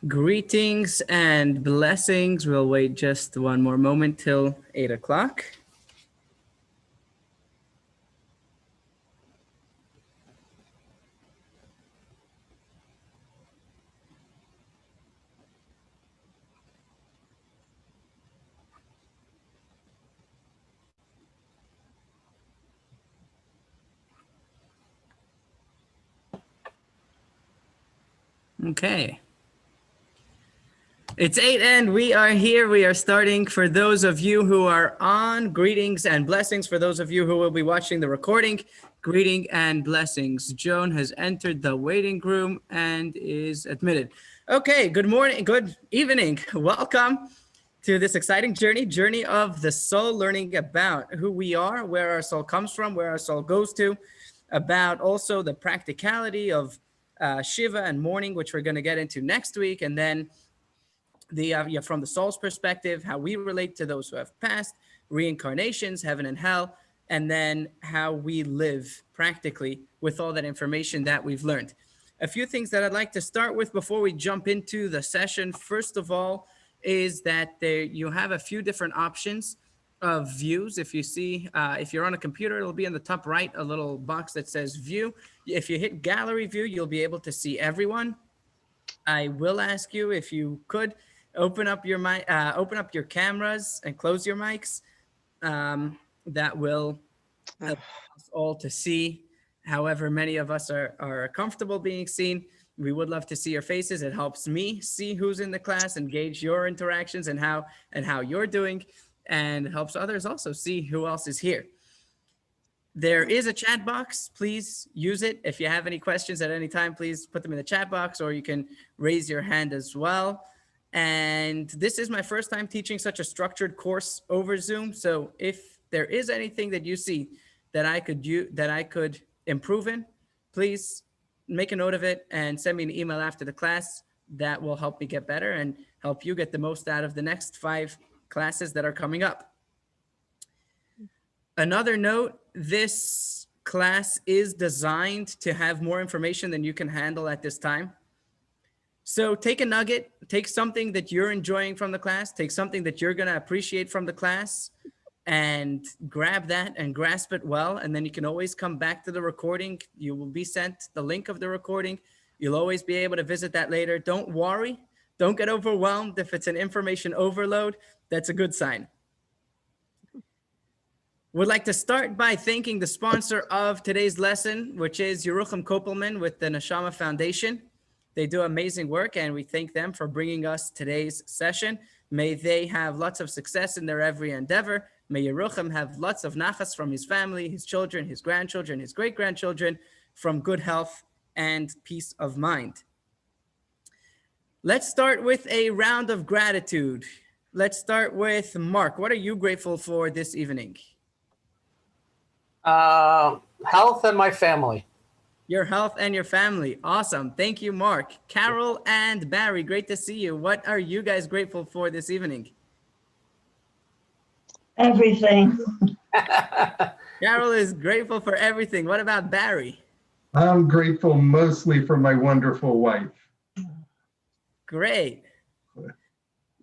Greetings and blessings. We'll wait just one more moment till 8 o'clock. Okay. It's 8 and we are here. We are starting. For those of you who are on, greetings and blessings. For those of you who will be watching the recording, greeting and blessings. Joan has entered the waiting room and is admitted. Okay, good morning, good evening. Welcome to this exciting journey of the soul, learning about who we are, where our soul comes from, where our soul goes to, about also the practicality of Shiva and mourning, which we're going to get into next week, and then from the soul's perspective, how we relate to those who have passed, reincarnations, heaven and hell, and then how we live practically with all that information that we've learned. A few things that I'd like to start with before we jump into the session. First of all, is that you have a few different options of views. If you see, if you're on a computer, it'll be in the top right, a little box that says view. If you hit gallery view, you'll be able to see everyone. I will ask you if you could open up your mic, open up your cameras and close your mics. That will help us all to see. However, many of us are comfortable being seen. We would love to see your faces. It helps me see who's in the class and gauge your interactions and how you're doing, and it helps others also see who else is here. There is a chat box. Please use it. If you have any questions at any time, please put them in the chat box, or you can raise your hand as well. And this is my first time teaching such a structured course over Zoom. So if there is anything that you see that I could improve in, please make a note of it and send me an email after the class. That will help me get better and help you get the most out of the next 5 classes that are coming up. Another note, this class is designed to have more information than you can handle at this time. So take a nugget, take something that you're enjoying from the class, take something that you're going to appreciate from the class, and grab that and grasp it well. And then you can always come back to the recording. You will be sent the link of the recording. You'll always be able to visit that later. Don't worry. Don't get overwhelmed. If it's an information overload, that's a good sign. Would like to start by thanking the sponsor of today's lesson, which is Yerucham Kopelman with the Neshama Foundation. They do amazing work, and we thank them for bringing us today's session. May they have lots of success in their every endeavor. May Yerucham have lots of nachas from his family, his children, his grandchildren, his great-grandchildren, from good health and peace of mind. Let's start with a round of gratitude. Let's start with Mark. What are you grateful for this evening? Health and my family. Your health and your family. Awesome. Thank you, Mark. Carol and Barry, great to see you. What are you guys grateful for this evening? Everything. Carol is grateful for everything. What about Barry? I'm grateful mostly for my wonderful wife. Great.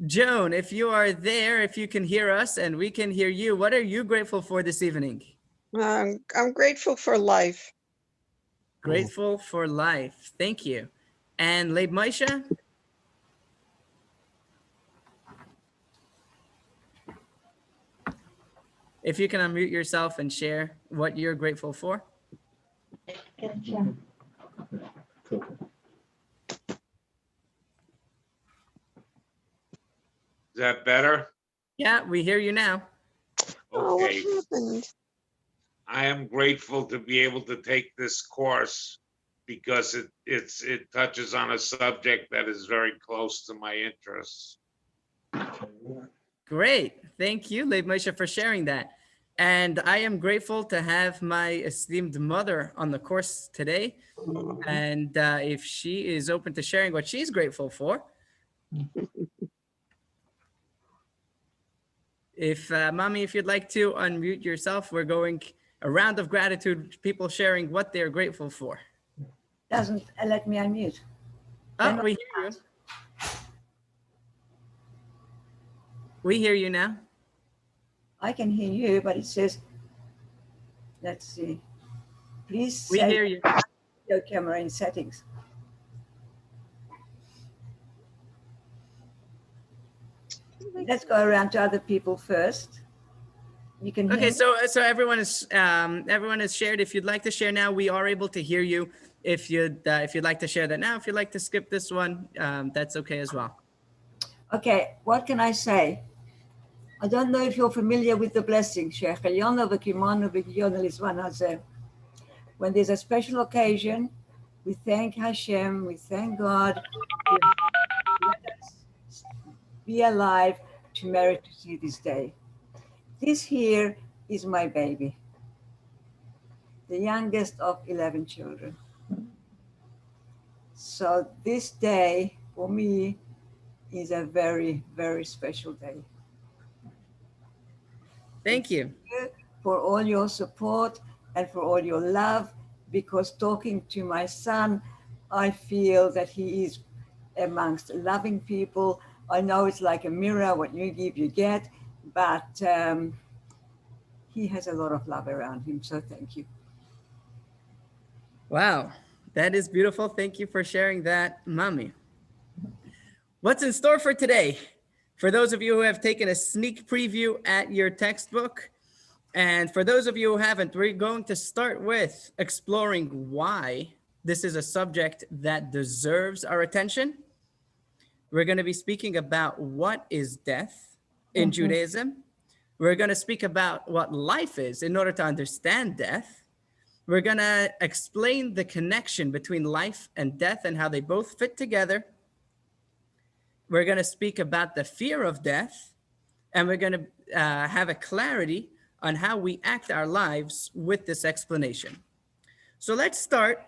Joan, if you are there, if you can hear us and we can hear you, what are you grateful for this evening? I'm grateful for life. Grateful for life. Thank you. And Leib Moshe? If you can unmute yourself and share what you're grateful for. Gotcha. Is that better? Yeah, we hear you now. Oh, what Okay. happened? I am grateful to be able to take this course because it touches on a subject that is very close to my interests. Great. Thank you, Leib Moshe, for sharing that. And I am grateful to have my esteemed mother on the course today. And if she is open to sharing what she's grateful for. If Mommy, if you'd like to unmute yourself, we're going a round of gratitude, people sharing what they're grateful for. Doesn't let me unmute. Oh, we hear you. We hear you now. I can hear you, but it says, let's see. Please We set hear you. your camera in settings. Let's go around to other people first. You can hear Okay, me? so everyone is shared. If you'd like to share now, we are able to hear you. If you'd like to share that now, if you'd like to skip this one, that's okay as well. Okay, what can I say? I don't know if you're familiar with the blessing, Sheikh Eliana v'kimanu v'kiyonu l'zman hazeh. When there's a special occasion, we thank Hashem, we thank God, let us be alive to merit to see this day. This here is my baby, the youngest of 11 children. So this day for me is a very, very special day. Thank you. For all your support and for all your love, because talking to my son, I feel that he is amongst loving people. I know it's like a mirror, what you give, you get, but he has a lot of love around him, so thank you. Wow, that is beautiful. Thank you for sharing that, Mommy. What's in store for today? For those of you who have taken a sneak preview at your textbook, and for those of you who haven't, we're going to start with exploring why this is a subject that deserves our attention. We're going to be speaking about what is death in Judaism. We're going to speak about what life is in order to understand death. We're going to explain the connection between life and death and how they both fit together. We're going to speak about the fear of death, and we're going to have a clarity on how we act our lives with this explanation. So let's start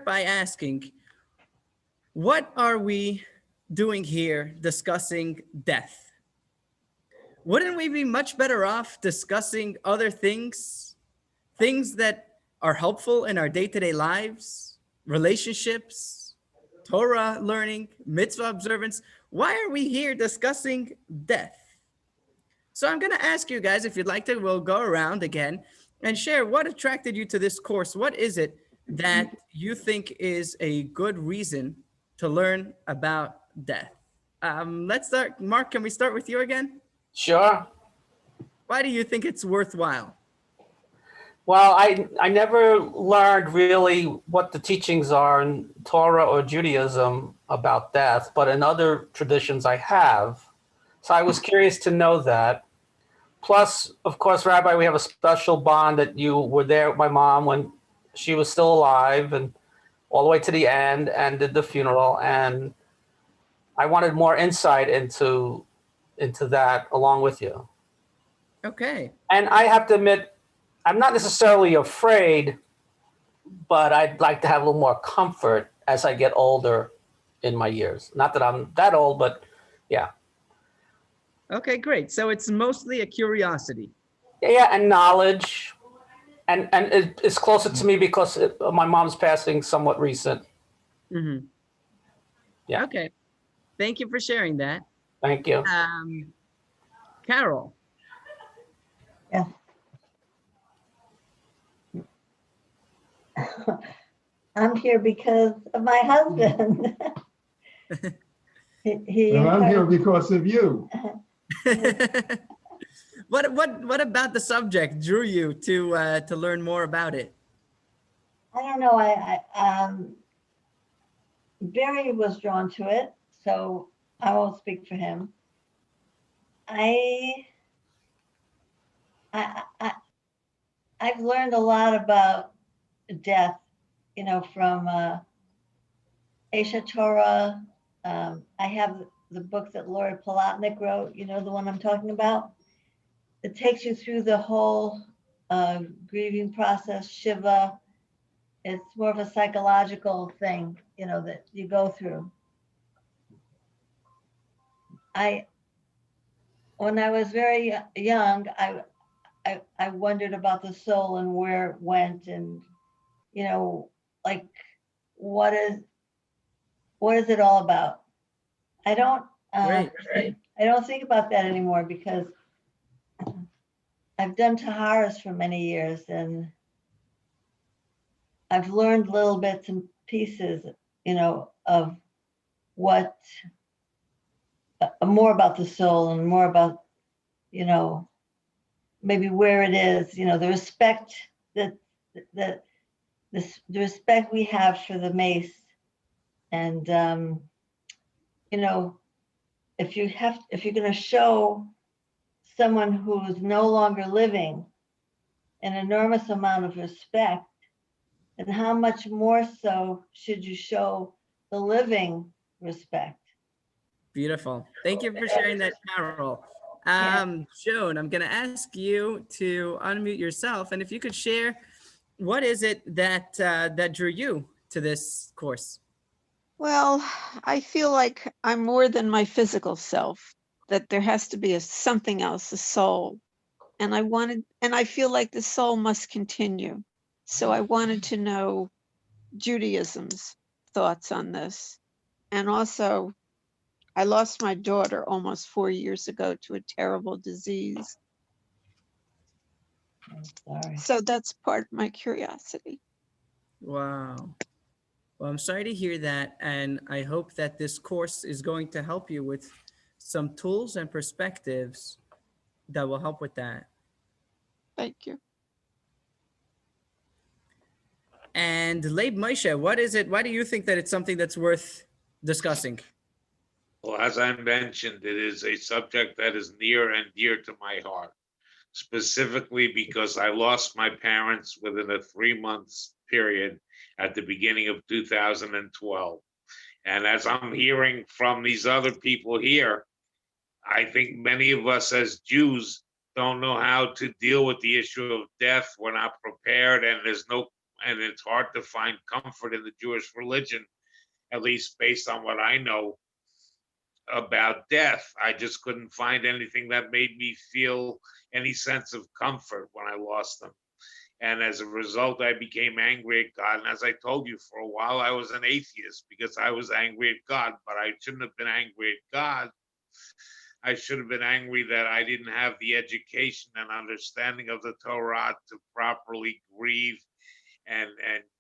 by asking, what are we doing here discussing death? Wouldn't we be much better off discussing other things that are helpful in our day-to-day lives, relationships, Torah learning, mitzvah observance? Why are we here discussing death? So I'm going to ask you guys, if you'd like to, we'll go around again and share what attracted you to this course. What is it that you think is a good reason to learn about death? Let's start. Mark, can we start with you again? Sure. Why do you think it's worthwhile? Well, I never learned really what the teachings are in Torah or Judaism about death, but in other traditions I have. So I was curious to know that. Plus, of course, Rabbi, we have a special bond that you were there with my mom when she was still alive and all the way to the end and did the funeral. And I wanted more insight into that along with you. Okay. And I have to admit, I'm not necessarily afraid, but I'd like to have a little more comfort as I get older in my years. Not that I'm that old, but yeah. Okay, great. So it's mostly a curiosity. Yeah, and knowledge. And it's closer to me because my mom's passing somewhat recent. Mm-hmm. Yeah. Okay. Thank you for sharing that. Thank you. Carol. Yeah. I'm here because of my husband. he And I'm here because of you. What about the subject drew you to learn more about it? I don't know. Barry was drawn to it, so I won't speak for him. I've learned a lot about death, from Esha Torah. I have the book that Lori Polotnik wrote, the one I'm talking about. It takes you through the whole grieving process, Shiva. It's more of a psychological thing, that you go through. When I was very young, I wondered about the soul and where it went, and like what is it all about? I don't Great. I don't think about that anymore because I've done Taharas for many years and I've learned little bits and pieces, of what more about the soul and more about, maybe where it is, the respect that the respect we have for the mace. And if you're going to show someone who's no longer living an enormous amount of respect, then how much more so should you show the living respect? Beautiful. Thank you for sharing that, Carol. Joan, I'm going to ask you to unmute yourself, and if you could share, what is it that that drew you to this course? Well, I feel like I'm more than my physical self, that there has to be something else, a soul. And I feel like the soul must continue. So I wanted to know Judaism's thoughts on this. And also, I lost my daughter almost 4 years ago to a terrible disease. I'm sorry. So that's part of my curiosity. Wow. Well, I'm sorry to hear that, and I hope that this course is going to help you with some tools and perspectives that will help with that. Thank you. And Leib Moshe, what is it? Why do you think that it's something that's worth discussing? Well, as I mentioned, it is a subject that is near and dear to my heart, specifically because I lost my parents within a 3-month period at the beginning of 2012. And as I'm hearing from these other people here, I think many of us as Jews don't know how to deal with the issue of death. We're not prepared, and it's hard to find comfort in the Jewish religion, at least based on what I know about death. I just couldn't find anything that made me feel any sense of comfort when I lost them. And as a result, I became angry at God. And as I told you, for a while, I was an atheist because I was angry at God, but I shouldn't have been angry at God. I should have been angry that I didn't have the education and understanding of the Torah to properly grieve and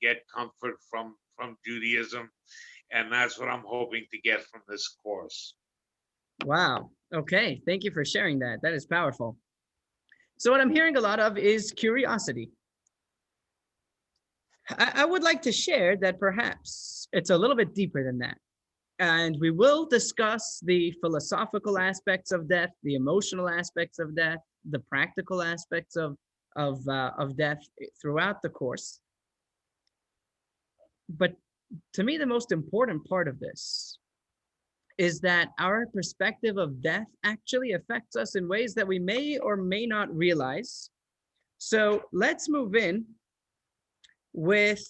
get comfort from Judaism. And that's what I'm hoping to get from this course. Wow. Okay. Thank you for sharing that. That is powerful. So what I'm hearing a lot of is curiosity. I would like to share that perhaps it's a little bit deeper than that. And we will discuss the philosophical aspects of death, the emotional aspects of death, the practical aspects of death throughout the course. But to me, the most important part of this is that our perspective of death actually affects us in ways that we may or may not realize. So let's move in with,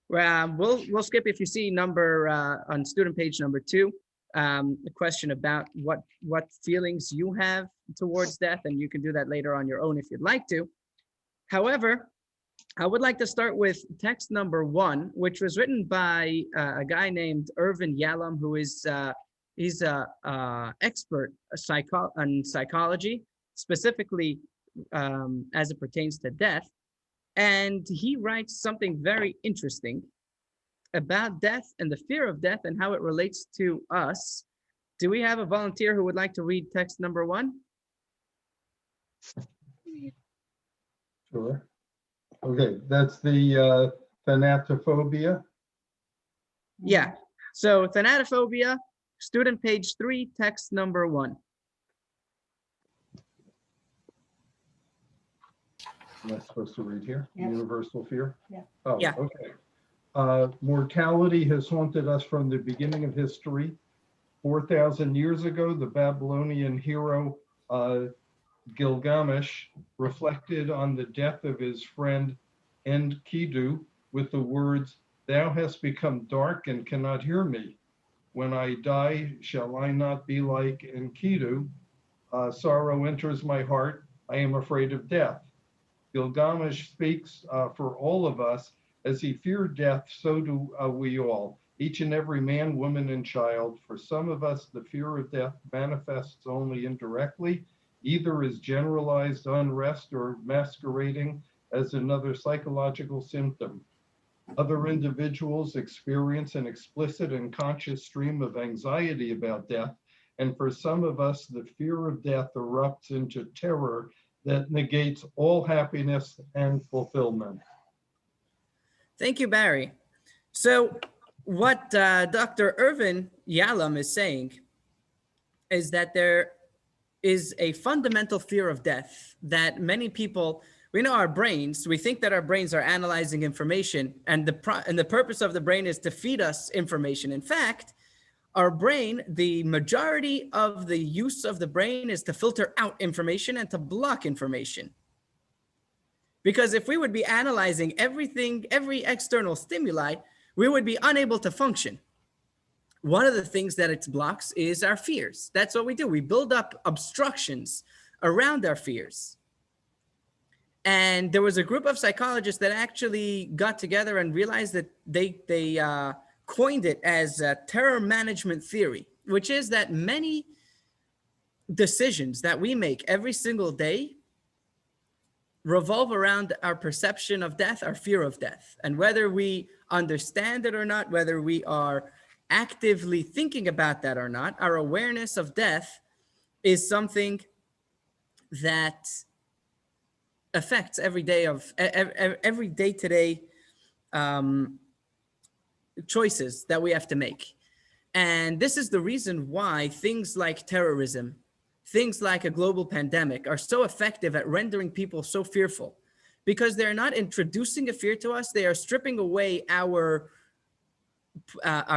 we'll skip if you see number on student page number 2, the question about what feelings you have towards death, and you can do that later on your own if you'd like to. However, I would like to start with text number 1, which was written by a guy named Irvin Yalom, who is he's a expert on psychology, specifically as it pertains to death. And he writes something very interesting about death and the fear of death and how it relates to us. Do we have a volunteer who would like to read text number 1? Sure. Okay, that's the thanatophobia. Yeah. So thanatophobia, student page 3, text number 1. Am I supposed to read here? Yeah. Universal fear? Yeah. Oh, Yeah. okay. Mortality has haunted us from the beginning of history. 4,000 years ago, the Babylonian hero Gilgamesh reflected on the death of his friend Enkidu with the words, "Thou hast become dark and cannot hear me. When I die, shall I not be like Enkidu? Sorrow enters my heart. I am afraid of death." Gilgamesh speaks for all of us. As he feared death, so do we all. each and every man, woman, and child. For some of us, the fear of death manifests only indirectly, either as generalized unrest or masquerading as another psychological symptom. Other individuals experience an explicit and conscious stream of anxiety about death, and for some of us, the fear of death erupts into terror that negates all happiness and fulfillment. Thank you, Barry. So what Dr. Irvin Yalom is saying is that there is a fundamental fear of death that many people, we know our brains, we think that our brains are analyzing information, and the purpose of the brain is to feed us information. In fact, our brain, the majority of the use of the brain is to filter out information and to block information. Because if we would be analyzing everything, every external stimuli, we would be unable to function. One of the things that it blocks is our fears. That's what we do. We build up obstructions around our fears. And there was a group of psychologists that actually got together and realized that they coined it as a terror management theory, which is that many decisions that we make every single day revolve around our perception of death, our fear of death. And whether we understand it or not, whether we are actively thinking about that or not, our awareness of death is something that affects every day-to-day choices that we have to make. And this is the reason why things like terrorism, things like a global pandemic are so effective at rendering people so fearful, because they're not introducing a fear to us. They are stripping away our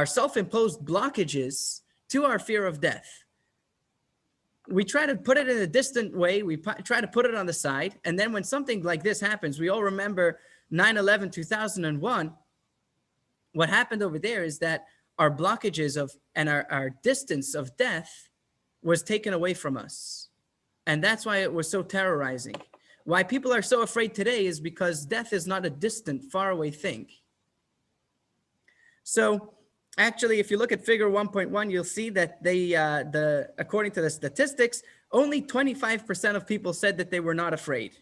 self-imposed blockages to our fear of death. We try to put it in a distant way. We try to put it on the side. And then when something like this happens, we all remember 9/11, 2001. What happened over there is that our blockages and our distance of death was taken away from us. And that's why it was so terrorizing. Why people are so afraid today is because death is not a distant, faraway thing. So actually, if you look at figure 1.1, you'll see that according to the statistics, only 25% of people said that they were not afraid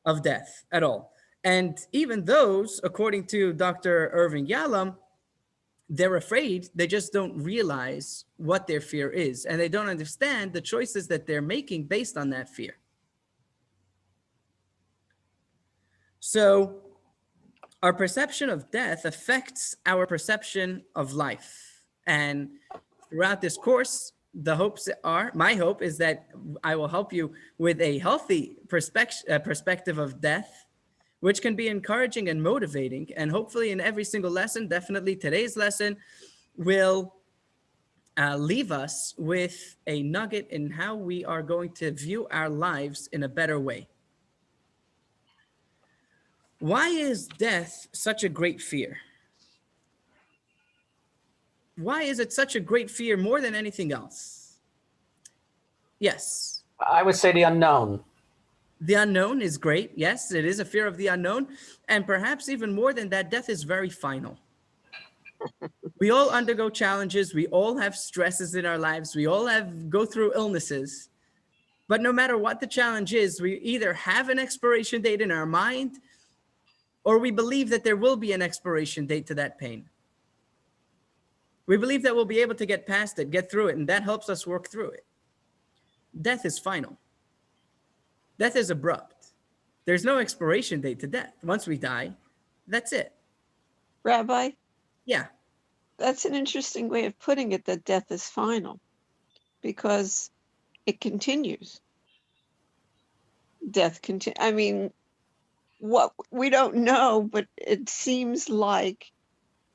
of death at all. And even those, according to Dr. Irving Yalom, they're afraid, they just don't realize what their fear is. And they don't understand the choices that they're making based on that fear. So our perception of death affects our perception of life. And throughout this course, my hope is that I will help you with a healthy perspective of death, which can be encouraging and motivating. And hopefully in every single lesson, definitely today's lesson, will leave us with a nugget in how we are going to view our lives in a better way. Why is death such a great fear? Why is it such a great fear more than anything else? Yes. I would say the unknown. The unknown is great. Yes, it is a fear of the unknown. And perhaps even more than that, death is very final. We all undergo challenges. We all have stresses in our lives. We all go through illnesses. But no matter what the challenge is, we either have an expiration date in our mind, or we believe that there will be an expiration date to that pain. We believe that we'll be able to get past it, get through it, and that helps us work through it. Death is final. Death is abrupt. There's no expiration date to death. Once we die, that's it. Rabbi, Yeah. that's an interesting way of putting it, that death is final, because it continues. Death continues. I mean, what we don't know, but it seems like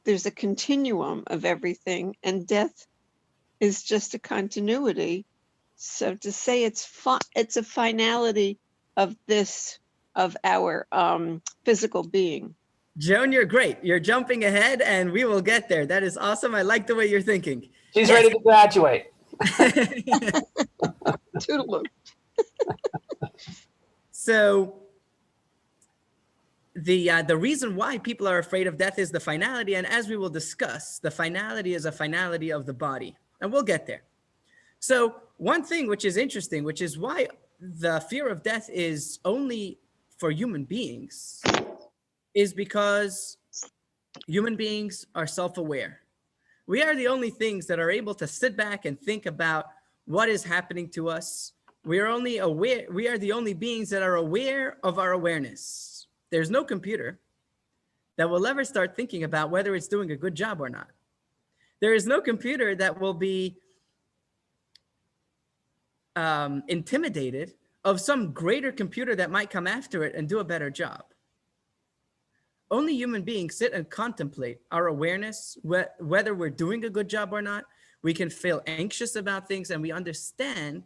there's a continuum of everything, and death is just a continuity. So to say it's a finality of our physical being. Joan, you're great. You're jumping ahead and we will get there. That is awesome. I like the way you're thinking. She's ready to graduate. Toodaloo. So the reason why people are afraid of death is the finality. And as we will discuss, the finality is a finality of the body. And we'll get there. So one thing which is interesting, which is why the fear of death is only for human beings, is because human beings are self-aware. We are the only things that are able to sit back and think about what is happening to us. We are the only beings that are aware of our awareness. There's no computer that will ever start thinking about whether it's doing a good job or not. There is no computer that will be intimidated of some greater computer that might come after it and do a better job. Only human beings sit and contemplate our awareness, whether we're doing a good job or not. We can feel anxious about things, and we understand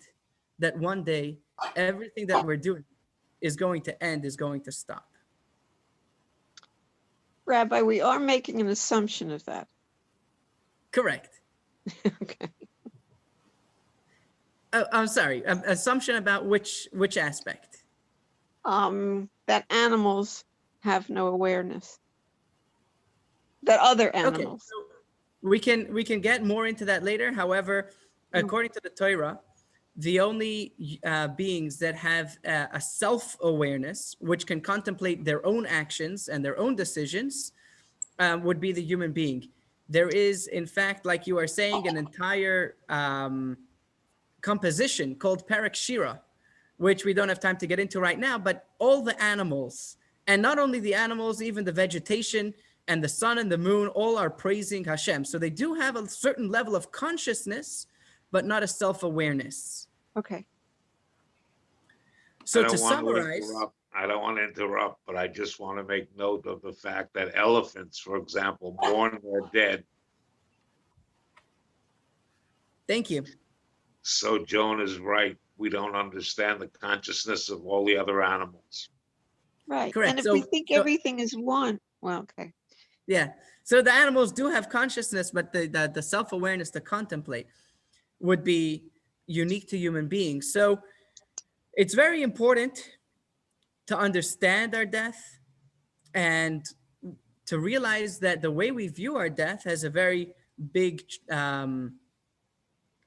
that one day everything that we're doing is going to end, is going to stop. Rabbi, we are making an assumption of that. Correct. Okay. I'm sorry, assumption about which aspect? That animals have no awareness. That other Okay, animals. so we can get more into that later. However, according to the Torah, the only beings that have a self-awareness, which can contemplate their own actions and their own decisions, would be the human being. There is, in fact, like you are saying, an entire composition called Parak Shira, which we don't have time to get into right now, but all the animals, and not only the animals, even the vegetation and the sun and the moon, all are praising Hashem. So they do have a certain level of consciousness, but not a self-awareness. Okay. So I to don't want summarize, I don't want to interrupt, but I just want to make note of the fact that elephants, for example, mourn their dead. thank you. So Joan is right. We don't understand the consciousness of all the other animals. Right. Correct. And if So- we think so- everything is one, well, okay. Yeah. So the animals do have consciousness, but the self-awareness to contemplate would be unique to human beings. So it's very important to understand our death and to realize that the way we view our death has a very big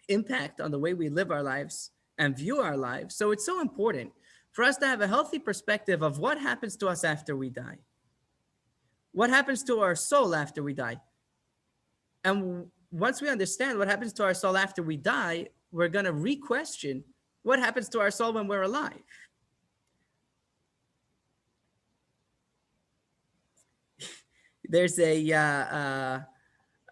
impact on the way we live our lives and view our lives. So it's so important for us to have a healthy perspective of what happens to us after we die. What happens to our soul after we die? And once we understand what happens to our soul after we die, we're going to re-question what happens to our soul when we're alive. There's a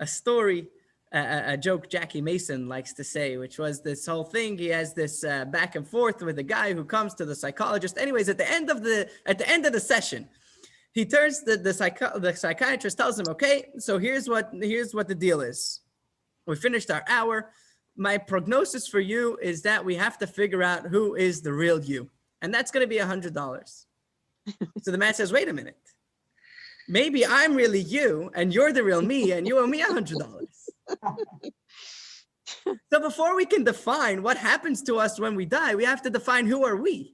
story, a joke Jackie Mason likes to say, which was this whole thing. He has this back and forth with a guy who comes to the psychologist. Anyways, at the end of the session, he turns the psychiatrist tells him, okay, so here's what the deal is. We finished our hour. My prognosis for you is that we have to figure out who is the real you. And that's going to be $100. So the man says, wait a minute. Maybe I'm really you and you're the real me and you owe me $100. So before we can define what happens to us when we die, we have to define who are we?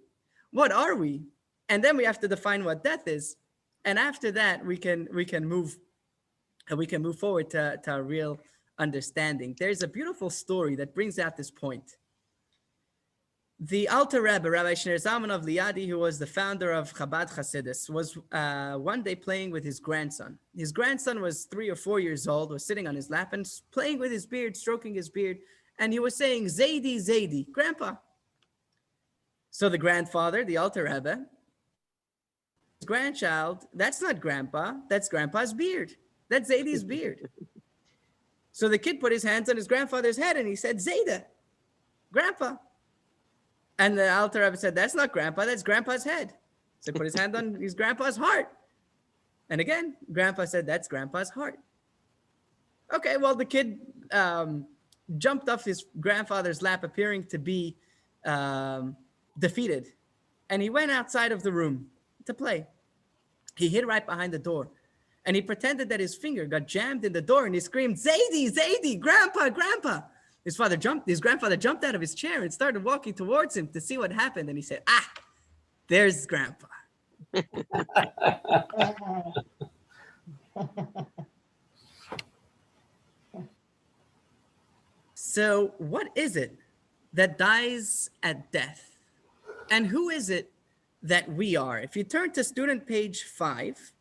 What are we? And then we have to define what death is. And after that, we can move forward to a real understanding. There's a beautiful story that brings out this point. The Alter Rebbe, Rabbi Shneur Zalman of Liadi, who was the founder of Chabad Hasidus, was one day playing with his grandson. His grandson was 3 or 4 years old, was sitting on his lap and playing with his beard, stroking his beard, and he was saying, Zaidi, Zaidi, Grandpa. So the grandfather, the Alter Rebbe, his grandchild, that's not Grandpa, that's Grandpa's beard. That's Zaidi's beard. So the kid put his hands on his grandfather's head and he said, Zayda, Grandpa. And the Alter Rebbe said, that's not Grandpa, that's Grandpa's head. So he put his hand on his grandpa's heart. And again, Grandpa said, that's Grandpa's heart. Okay, well, the kid jumped off his grandfather's lap, appearing to be defeated. And he went outside of the room to play. He hid right behind the door. And he pretended that his finger got jammed in the door and he screamed, Zaidi, Zaidi, Grandpa, Grandpa. His grandfather jumped out of his chair and started walking towards him to see what happened. And he said, there's Grandpa. So, what is it that dies at death? And who is it that we are? If you turn to student page 5,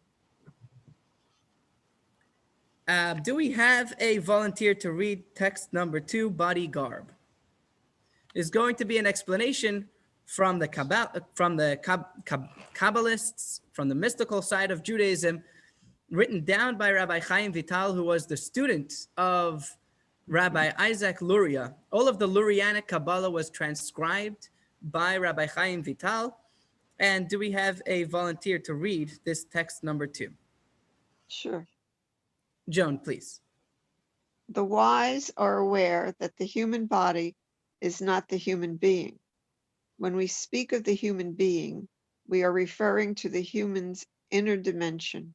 do we have a volunteer to read text number 2, body garb? Is going to be an explanation from the Kabbalists, from the mystical side of Judaism, written down by Rabbi Chaim Vital, who was the student of Rabbi Isaac Luria. All of the Lurianic Kabbalah was transcribed by Rabbi Chaim Vital. And do we have a volunteer to read this text number 2? Sure. Joan, please. The wise are aware that the human body is not the human being. When we speak of the human being, we are referring to the human's inner dimension.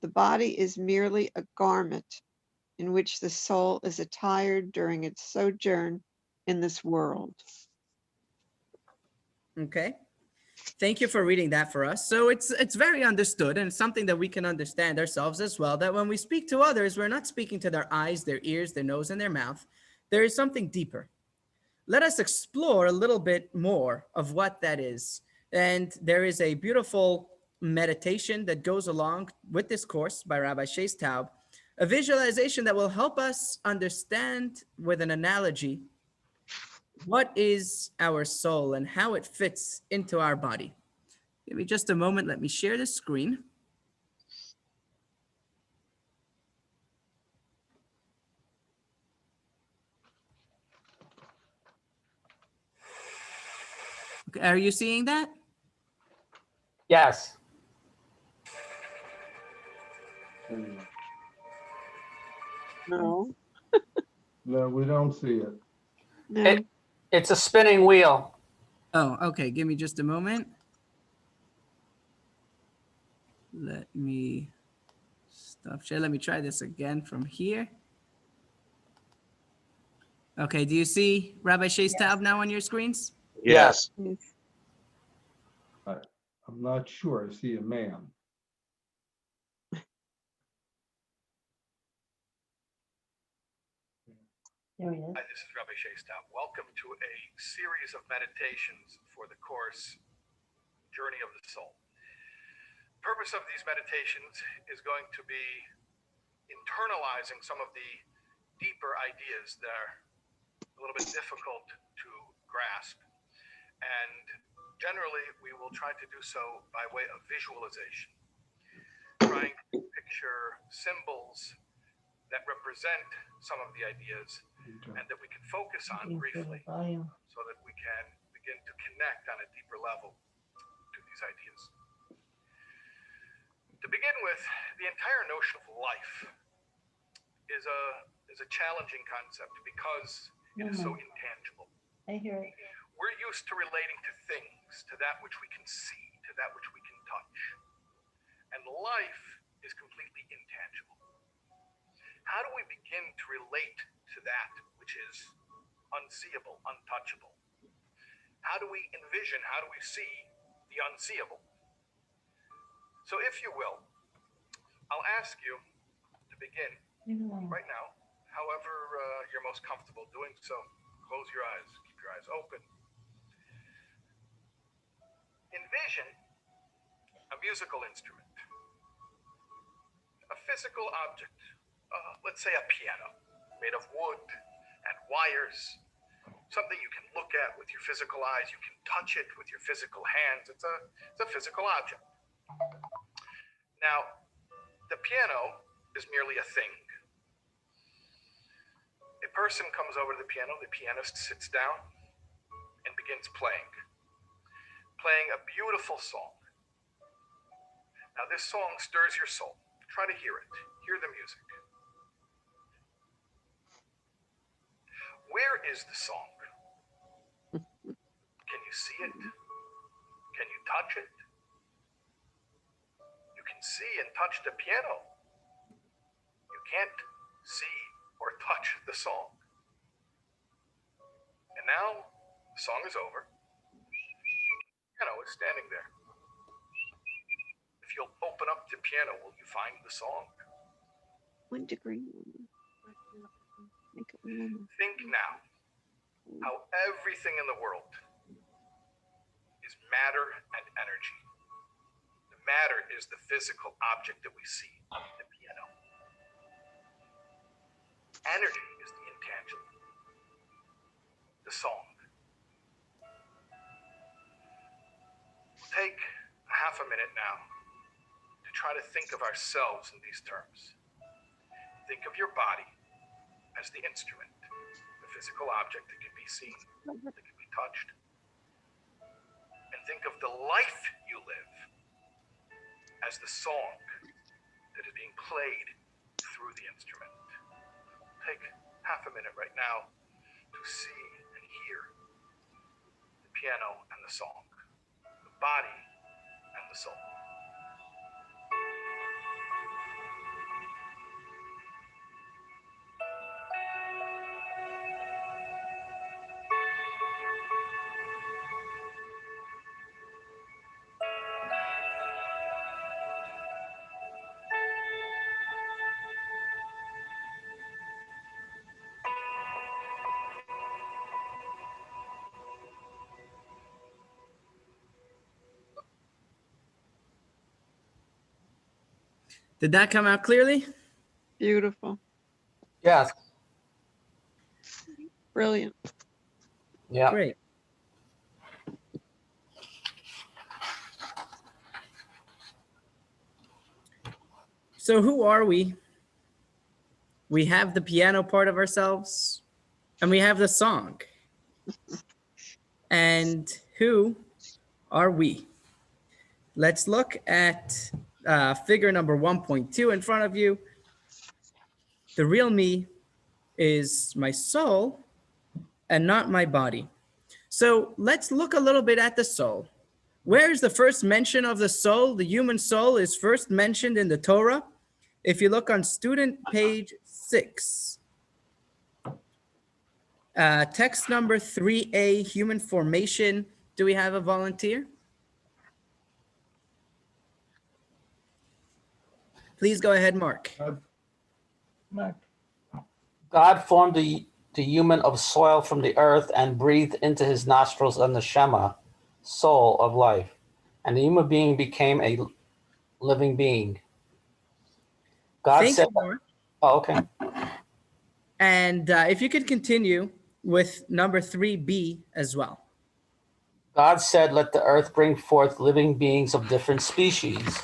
The body is merely a garment in which the soul is attired during its sojourn in this world. Okay. Thank you for reading that for us. So it's very understood, and it's something that we can understand ourselves as well, that when we speak to others, we're not speaking to their eyes, their ears, their nose, and their mouth. There is something deeper. Let us explore a little bit more of what that is. And there is a beautiful meditation that goes along with this course by Rabbi Shais Taub, a visualization that will help us understand with an analogy what is our soul and how it fits into our body. Give me just a moment. Let me share the screen. Okay, are you seeing that? Yes. No, No, we don't see it. no. It's a spinning wheel. Oh, okay. Give me just a moment. Let me stop share. Let me try this again from here. Okay, do you see Rabbi Shais Taub now on your screens? Yes. Yes. I'm not sure. I see a man. There he is. Hi, this is Rabbi Shais Taub. Welcome to a series of meditations for the course Journey of the Soul. The purpose of these meditations is going to be internalizing some of the deeper ideas that are a little bit difficult to grasp. And generally, we will try to do so by way of visualization, trying to picture symbols that represent some of the ideas and that we can focus on briefly so that we can begin to connect on a deeper level to these ideas. To begin with, the entire notion of life is a challenging concept because it is so intangible. I hear it. We're used to relating to things, to that which we can see, to that which we can touch. And life is completely intangible. How do we begin to relate to that which is unseeable, untouchable? How do we envision, how do we see the unseeable? So if you will, I'll ask you to begin right now, however you're most comfortable doing so. Close your eyes, keep your eyes open. Envision a musical instrument, a physical object, let's say a piano made of wood and wires, something you can look at with your physical eyes, you can touch it with your physical hands. It's a physical object. Now, the piano is merely a thing. A person comes over to the piano, the pianist sits down and begins playing a beautiful song. Now, this song stirs your soul. Try to hear it. Hear the music. Where is the song? Can you see it? Can you touch it? You can see and touch the piano. You can't see or touch the song. And now the song is over. The piano is standing there. If you'll open up the piano, will you find the song? 1 degree. Make it warmer. Think now how everything in the world is matter and energy. The matter is the physical object that we see, the piano. Energy is the intangible, the song. We'll take a half a minute now to try to think of ourselves in these terms. Think of your body as the instrument, the physical object that can be seen, that can be touched. And think of the life you live as the song that is being played through the instrument. Take half a minute right now to see and hear the piano and the song, the body and the soul. Did that come out clearly? Beautiful. Yes. Brilliant. Yeah. Great. So who are we? We have the piano part of ourselves, and we have the song. And who are we? Let's look at figure number 1.2 in front of you. The real me is my soul and not my body. So let's look a little bit at the soul. Where is the first mention of the soul? The human soul is first mentioned in the Torah. If you look on student page 6, text number 3a, human formation. Do we have a volunteer? Please go ahead, Mark. God formed the human of soil from the earth and breathed into his nostrils a neshama, soul of life. And the human being became a living being. God Thank said, you, Mark. oh, okay. And if you could continue with number 3b as well. God said, let the earth bring forth living beings of different species,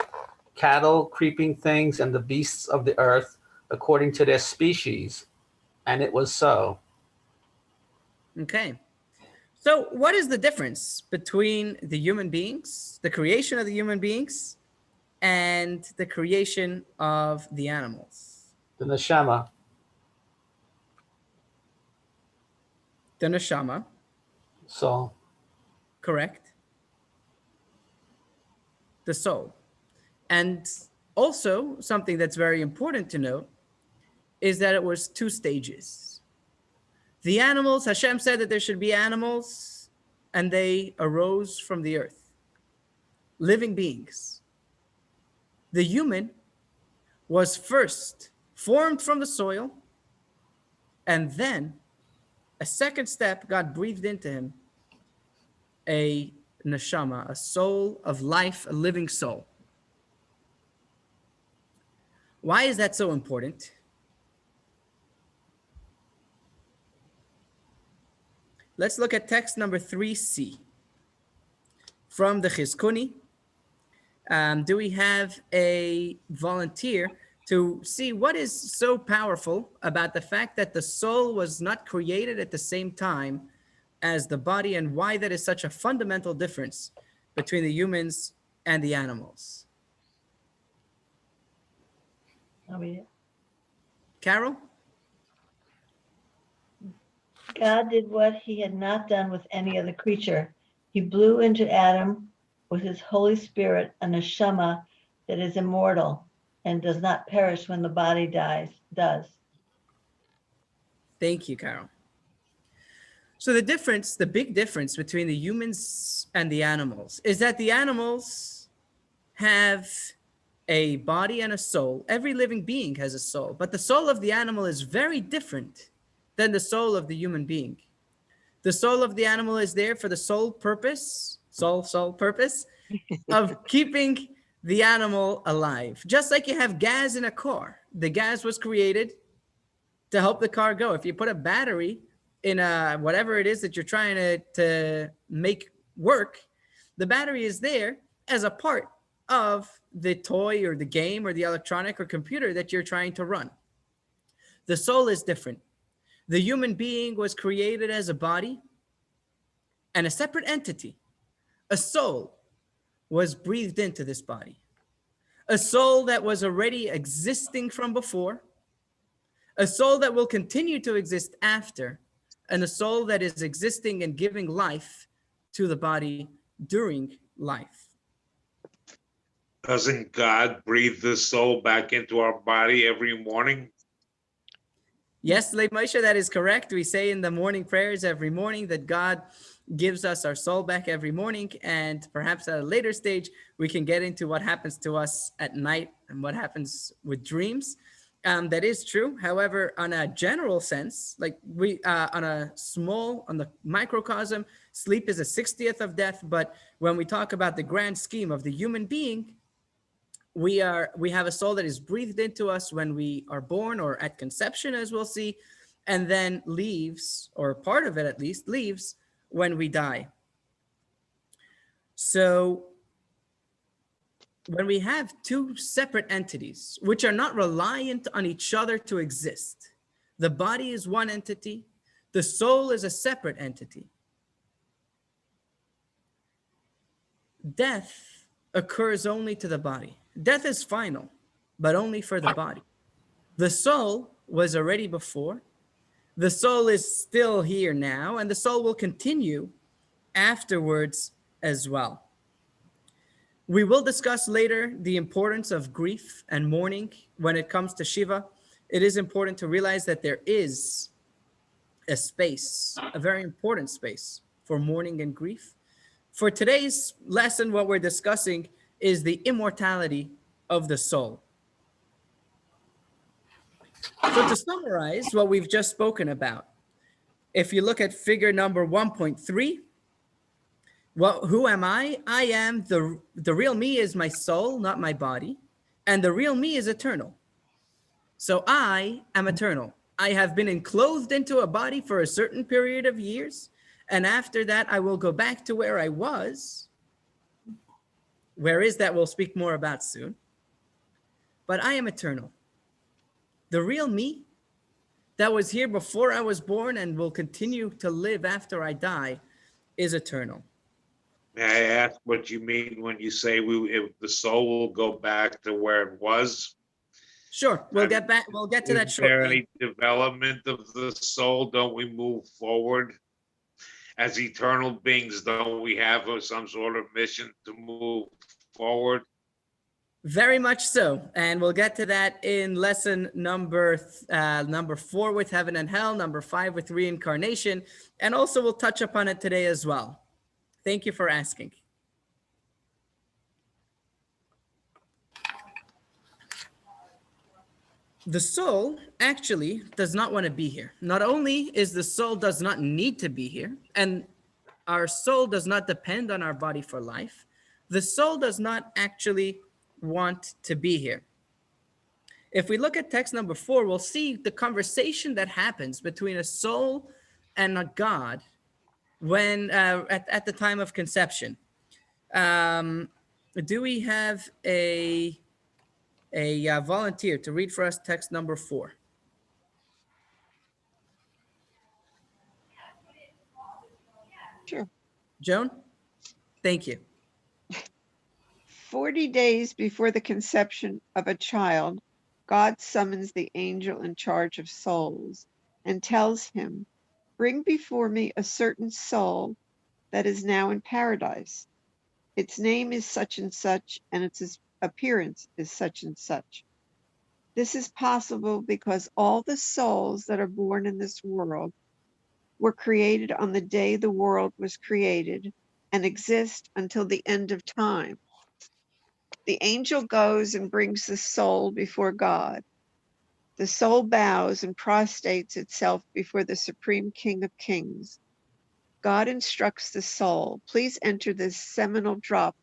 cattle, creeping things, and the beasts of the earth according to their species. And it was so. Okay. So what is the difference between the human beings, the creation of the human beings, and the creation of the animals? The neshama, The neshama, soul. correct? The soul. And also something that's very important to note is that it was 2 stages. The animals, Hashem said that there should be animals, and they arose from the earth, living beings. The human was first formed from the soil, and then a second step, God breathed into him a neshama, a soul of life, a living soul. Why is that so important? Let's look at text number 3c from the Chizkuni. Do we have a volunteer to see what is so powerful about the fact that the soul was not created at the same time as the body, and why that is such a fundamental difference between the humans and the animals? I'll read it. Carol? God did what he had not done with any other creature. He blew into Adam with his Holy Spirit a neshama that is immortal and does not perish when the body does. Thank you, Carol. So the difference, the big difference between the humans and the animals is that the animals have a body and a soul. Every living being has a soul, but the soul of the animal is very different than the soul of the human being. The soul of the animal is there for the sole purpose, sole purpose of keeping the animal alive. Just like you have gas in a car. The gas was created to help the car go. If you put a battery in a whatever it is that you're trying to make work, the battery is there as a part of the toy or the game or the electronic or computer that you're trying to run. The soul is different. The human being was created as a body and a separate entity. A soul was breathed into this body. A soul that was already existing from before, a soul that will continue to exist after, and a soul that is existing and giving life to the body during life. Doesn't God breathe the soul back into our body every morning? Yes, Leib Moshe, that is correct. We say in the morning prayers every morning that God gives us our soul back every morning, and perhaps at a later stage, we can get into what happens to us at night and what happens with dreams. That is true. However, on a general sense, like on the microcosm, sleep is a 60th of death. But when we talk about the grand scheme of the human being, we have a soul that is breathed into us when we are born or at conception, as we'll see, and then leaves, or part of it at least, leaves when we die. So when we have two separate entities, which are not reliant on each other to exist, the body is one entity, the soul is a separate entity. Death occurs only to the body. Death is final, but only for the body. The soul was already before. The soul is still here now, and the soul will continue afterwards as well. We will discuss later the importance of grief and mourning when it comes to Shiva. It is important to realize that there is a space, a very important space for mourning and grief. For today's lesson, what we're discussing is the immortality of the soul. So to summarize what we've just spoken about, if you look at figure number 1.3, well, who am I? I am the real me is my soul, not my body, and the real me is eternal. So I am eternal. I have been enclosed into a body for a certain period of years, and after that I will go back to where I was. Where is that we'll speak more about soon. But I am eternal. The real me that was here before I was born and will continue to live after I die is eternal. May I ask what you mean when you say the soul will go back to where it was? Sure, we'll get to that Is there shortly. any development of the soul? Don't we move forward? As eternal beings, don't we have some sort of mission to move forward? Very much so, and we'll get to that in lesson number 4 with heaven and hell, number 5 with reincarnation, and also we'll touch upon it today as well. Thank you for asking. The soul actually does not want to be here. Not only is the soul does not need to be here, and our soul does not depend on our body for life, the soul does not actually want to be here. If we look at text number 4, we'll see the conversation that happens between a soul and a God when at the time of conception. Do we have a volunteer to read for us text number 4? Sure. Joan? Thank you. 40 days before the conception of a child, God summons the angel in charge of souls and tells him, "Bring before me a certain soul that is now in paradise. Its name is such and such, and its appearance is such and such." This is possible because all the souls that are born in this world were created on the day the world was created and exist until the end of time. The angel goes and brings the soul before God. The soul bows and prostrates itself before the Supreme King of Kings. God instructs the soul, please enter this seminal drop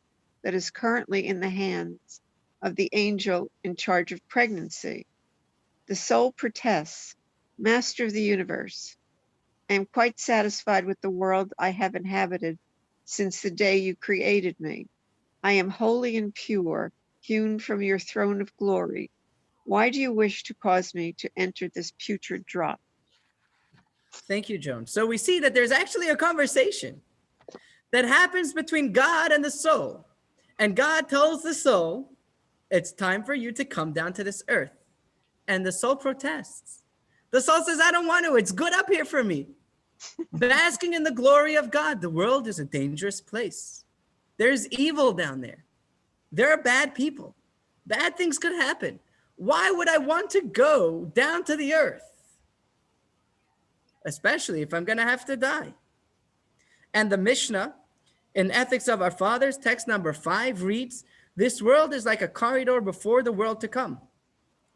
that is currently in the hands of the angel in charge of pregnancy. The soul protests, Master of the universe, I am quite satisfied with the world I have inhabited since the day you created me. I am holy and pure, hewn from your throne of glory. Why do you wish to cause me to enter this putrid drop? Thank you, Joan. So we see that there's actually a conversation that happens between God and the soul. And God tells the soul, it's time for you to come down to this earth. And the soul protests. The soul says, I don't want to. It's good up here for me. Basking in the glory of God. The world is a dangerous place. There's evil down there. There are bad people. Bad things could happen. Why would I want to go down to the earth? Especially if I'm going to have to die. And the Mishnah in Ethics of Our Fathers, text number 5 reads, this world is like a corridor before the world to come.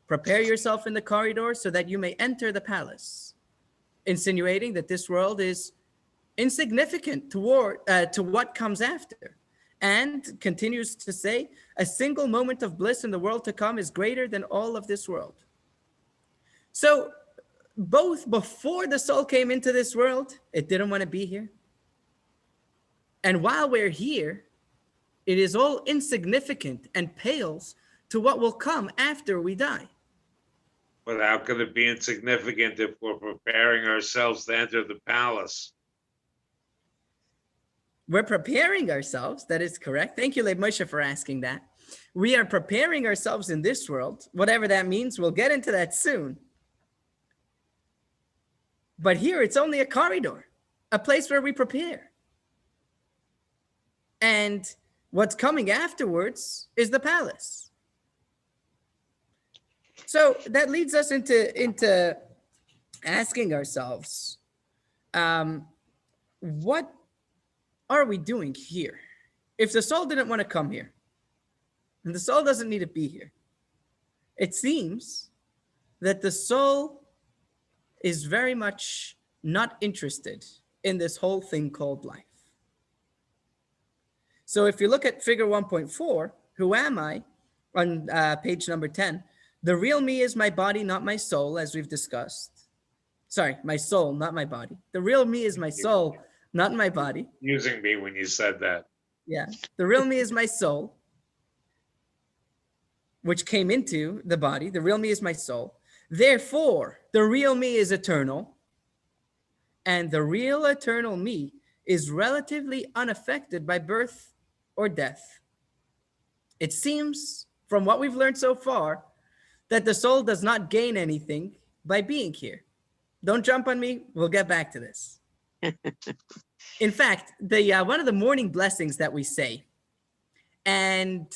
Prepare yourself in the corridor so that you may enter the palace. Insinuating that this world is insignificant to what comes after. And continues to say, a single moment of bliss in the world to come is greater than all of this world. So both before the soul came into this world, it didn't want to be here. And while we're here, it is all insignificant and pales to what will come after we die. But how could it be insignificant if we're preparing ourselves to enter the palace? We're preparing ourselves. That is correct. Thank you, Leib Moshe, for asking that. We are preparing ourselves in this world, whatever that means. We'll get into that soon. But here, it's only a corridor, a place where we prepare. And what's coming afterwards is the palace. So that leads us into asking ourselves, what are we doing here? If the soul didn't want to come here, and the soul doesn't need to be here, it seems that the soul is very much not interested in this whole thing called life. So if you look at figure 1.4, who am I, on page number 10, the real me is my body, not my soul, as we've discussed. Sorry, my soul, not my body. The real me is my soul, not my body. Using me when you said that. Yeah, the real me is my soul, which came into the body. The real me is my soul. Therefore, the real me is eternal. And the real eternal me is relatively unaffected by birth or death. It seems, from what we've learned so far, that the soul does not gain anything by being here. Don't jump on me. We'll get back to this. In fact, the one of the morning blessings that we say, and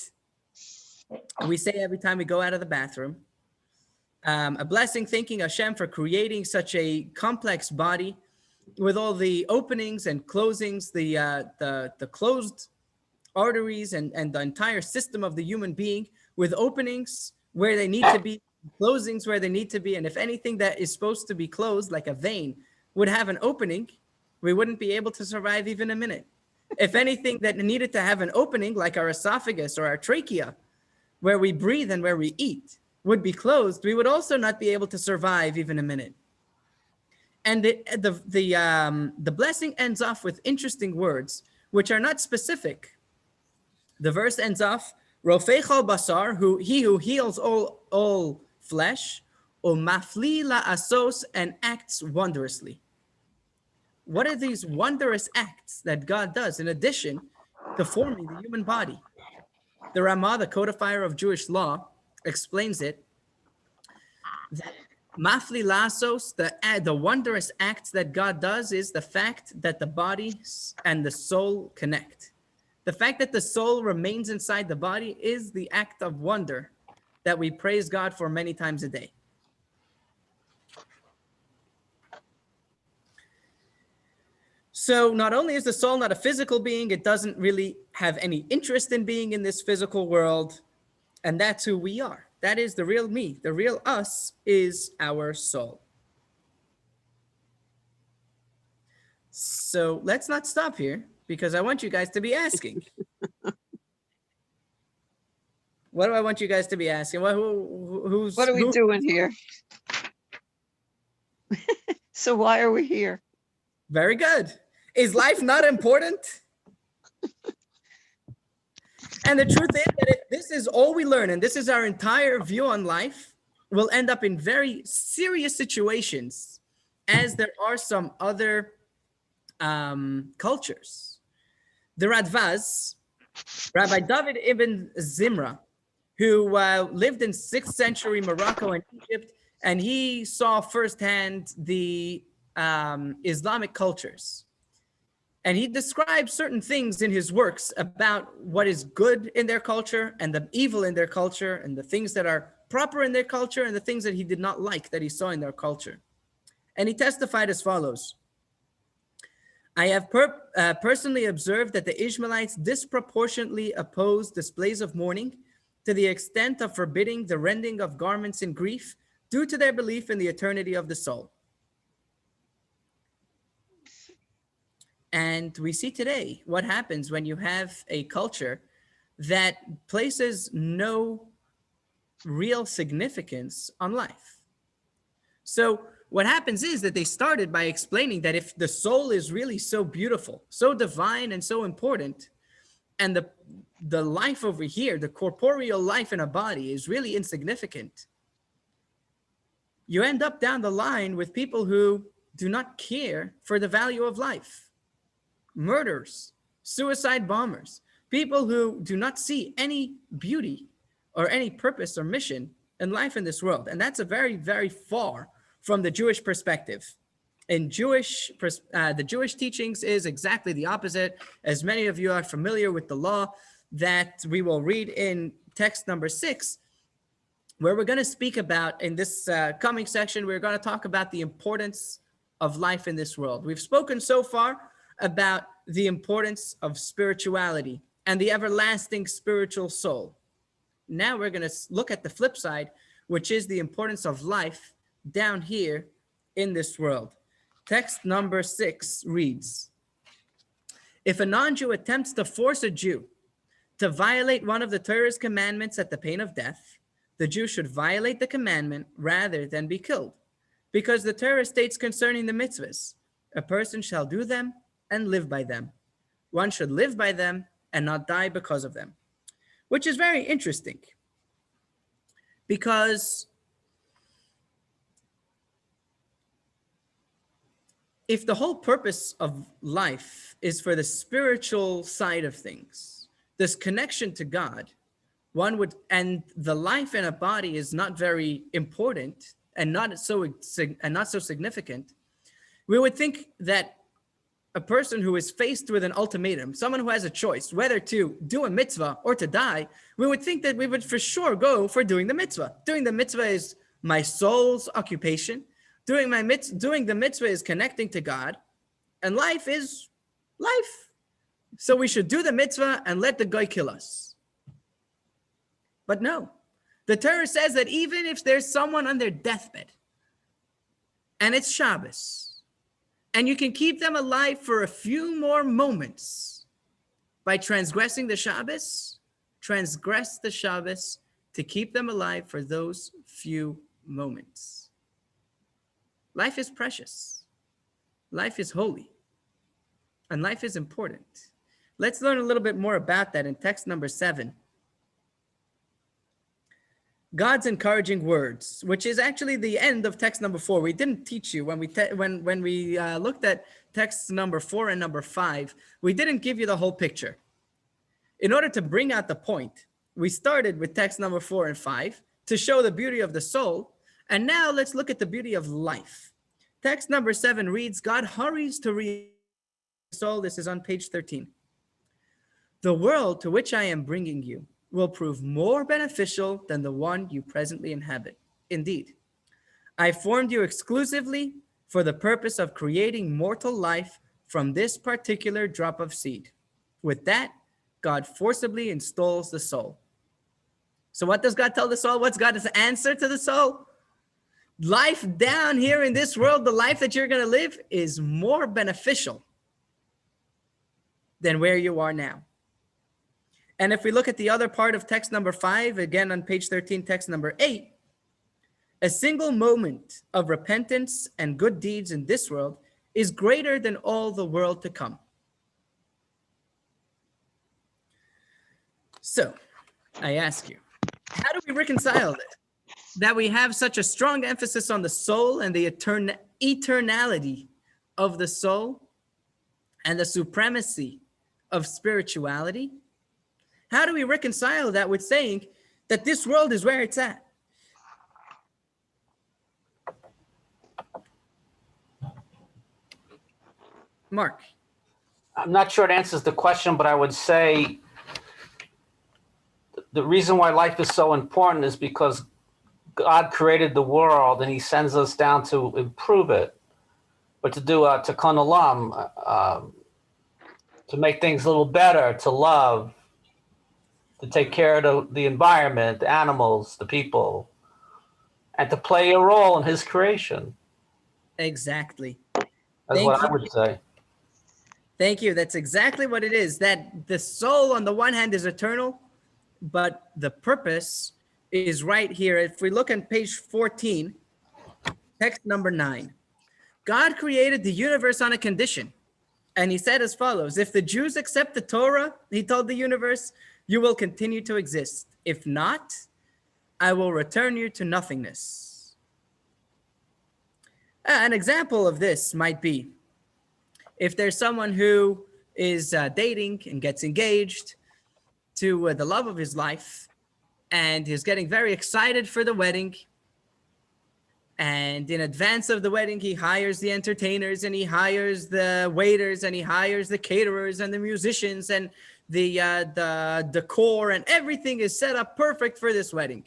we say every time we go out of the bathroom, a blessing thanking Hashem for creating such a complex body with all the openings and closings, the closed arteries and the entire system of the human being with openings where they need to be, closings where they need to be. And if anything that is supposed to be closed, like a vein, would have an opening, we wouldn't be able to survive even a minute. If anything that needed to have an opening, like our esophagus or our trachea, where we breathe and where we eat, would be closed, we would also not be able to survive even a minute. And the blessing ends off with interesting words, which are not specific. The verse ends off, Rofei chol basar, he who heals all flesh, umafli la'asos, and acts wondrously. What are these wondrous acts that God does in addition to forming the human body? The Ramah, the codifier of Jewish law, explains it. Mafli la'asos, the wondrous acts that God does is the fact that the body and the soul connect. The fact that the soul remains inside the body is the act of wonder that we praise God for many times a day. So not only is the soul not a physical being, it doesn't really have any interest in being in this physical world. And that's who we are. That is the real me. The real us is our soul. So let's not stop here because I want you guys to be asking. What do I want you guys to be asking? What are we doing here? So why are we here? Very good. Is life not important? And the truth is that if this is all we learn, and this is our entire view on life, we'll end up in very serious situations, as there are some other cultures. The Radvaz, Rabbi David ibn Zimra, who lived in 6th century Morocco and Egypt, and he saw firsthand the Islamic cultures. And he describes certain things in his works about what is good in their culture and the evil in their culture and the things that are proper in their culture and the things that he did not like that he saw in their culture. And he testified as follows. I have personally observed that the Ishmaelites disproportionately oppose displays of mourning to the extent of forbidding the rending of garments in grief due to their belief in the eternity of the soul. And we see today what happens when you have a culture that places no real significance on life. So what happens is that they started by explaining that if the soul is really so beautiful, so divine and so important, and the life over here, the corporeal life in a body is really insignificant, you end up down the line with people who do not care for the value of life. Murderers, suicide bombers, people who do not see any beauty or any purpose or mission in life in this world. And that's a very, very far from the Jewish perspective. In the Jewish teachings is exactly the opposite. As many of you are familiar with the law that we will read in text number 6, where we're going to speak about in this coming section, we're going to talk about the importance of life in this world. We've spoken so far about the importance of spirituality and the everlasting spiritual soul. Now we're going to look at the flip side, which is the importance of life down here in this world. Text number 6 reads, if a non-Jew attempts to force a Jew to violate one of the Torah's commandments at the pain of death, the Jew should violate the commandment rather than be killed, because the Torah states concerning the mitzvahs, a person shall do them and live by them. One should live by them and not die because of them, which is very interesting because if the whole purpose of life is for the spiritual side of things, this connection to God, and the life in a body is not very important and not so significant, we would think that a person who is faced with an ultimatum, someone who has a choice whether to do a mitzvah or to die, we would think that we would for sure go for doing the mitzvah. Doing the mitzvah is my soul's occupation. Doing the mitzvah is connecting to God, and life is life. So we should do the mitzvah and let the guy kill us. But no, the Torah says that even if there's someone on their deathbed and it's Shabbos, and you can keep them alive for a few more moments by transgressing the Shabbos, transgress the Shabbos to keep them alive for those few moments. Life is precious. Life is holy. And life is important. Let's learn a little bit more about that in text number 7. God's encouraging words, which is actually the end of text number 4. We didn't teach you when we looked at text number 4 and number 5. We didn't give you the whole picture. In order to bring out the point, we started with text number 4 and 5 to show the beauty of the soul. And now let's look at the beauty of life. Text number 7 reads, God hurries to read the soul. This is on page 13. The world to which I am bringing you will prove more beneficial than the one you presently inhabit. Indeed, I formed you exclusively for the purpose of creating mortal life from this particular drop of seed. With that, God forcibly installs the soul. So what does God tell the soul? What's God's answer to the soul? Life down here in this world, the life that you're going to live is more beneficial than where you are now. And if we look at the other part of text number 5, again on page 13, text number 8, a single moment of repentance and good deeds in this world is greater than all the world to come. So I ask you, how do we reconcile this? That we have such a strong emphasis on the soul and the eternality of the soul and the supremacy of spirituality? How do we reconcile that with saying that this world is where it's at? Mark. I'm not sure it answers the question, but I would say the reason why life is so important is because God created the world and he sends us down to improve it, but to do a tikkun olam, to make things a little better, to love, to take care of the environment, the animals, the people, and to play a role in his creation. Exactly. That's what I would say. Thank you. That's exactly what it is. That the soul on the one hand is eternal, but the purpose is right here. If we look on page 14, text number 9, God created the universe on a condition. And he said as follows, if the Jews accept the Torah, he told the universe, you will continue to exist. If not, I will return you to nothingness. An example of this might be, if there's someone who is dating and gets engaged to the love of his life, and is getting very excited for the wedding, and in advance of the wedding, he hires the entertainers, and he hires the waiters, and he hires the caterers and the musicians, and the decor, and everything is set up perfect for this wedding.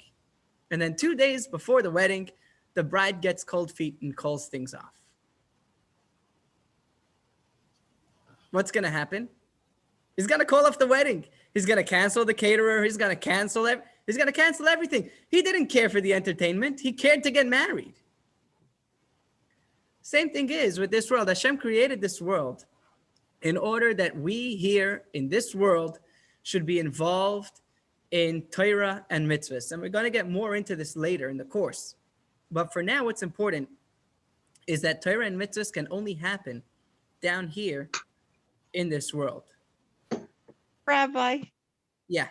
And then 2 days before the wedding, the bride gets cold feet and calls things off. What's going to happen? He's going to call off the wedding. He's going to cancel the caterer. He's going to cancel everything. He didn't care for the entertainment. He cared to get married. Same thing is with this world. Hashem created this world in order that we here in this world should be involved in Torah and mitzvahs. And we're going to get more into this later in the course. But for now, what's important is that Torah and mitzvahs can only happen down here in this world. Rabbi, Yeah.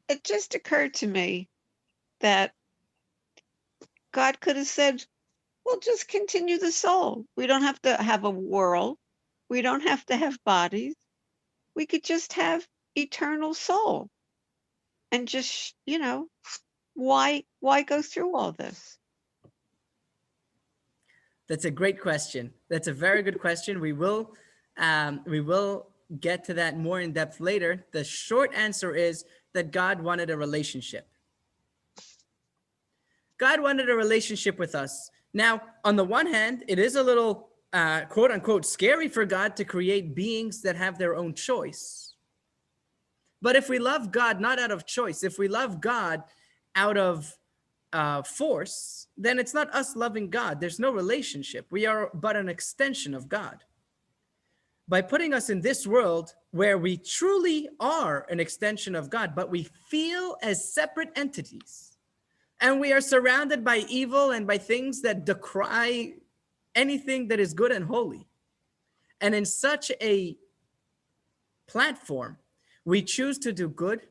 it just occurred to me that God could have said, well, just continue the soul. We don't have to have a world. We don't have to have bodies. We could just have eternal soul. And just, why go through all this? That's a great question. That's a very good question. We will get to that more in depth later. The short answer is that God wanted a relationship. God wanted a relationship with us. Now, on the one hand, it is a little quote unquote scary for God to create beings that have their own choice. But if we love God not out of choice, if we love God out of force, then it's not us loving God. There's no relationship. We are but an extension of God. By putting us in this world where we truly are an extension of God, but we feel as separate entities, and we are surrounded by evil and by things that decry anything that is good and holy. And in such a platform, we choose to do good.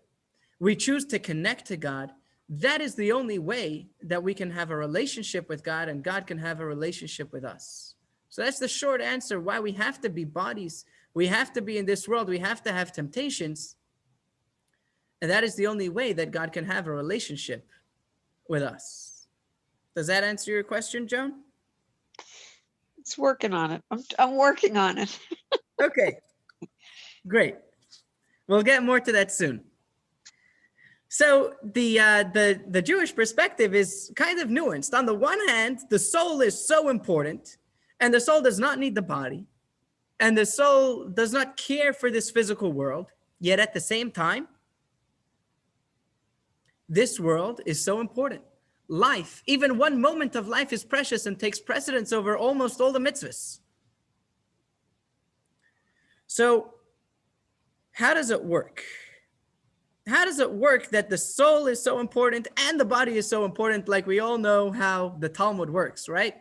We choose to connect to God. That is the only way that we can have a relationship with God, and God can have a relationship with us. So that's the short answer why we have to be bodies. We have to be in this world. We have to have temptations. And that is the only way that God can have a relationship with us. Does that answer your question, Joan? It's working on it. I'm working on it. Okay, great. We'll get more to that soon. So the Jewish perspective is kind of nuanced. On the one hand, the soul is so important, and the soul does not need the body, and the soul does not care for this physical world. Yet at the same time, This world is so important. Life, even one moment of life is precious and takes precedence over almost all the mitzvahs. So how does it work? How does it work that the soul is so important and the body is so important? Like we all know how the Talmud works, right?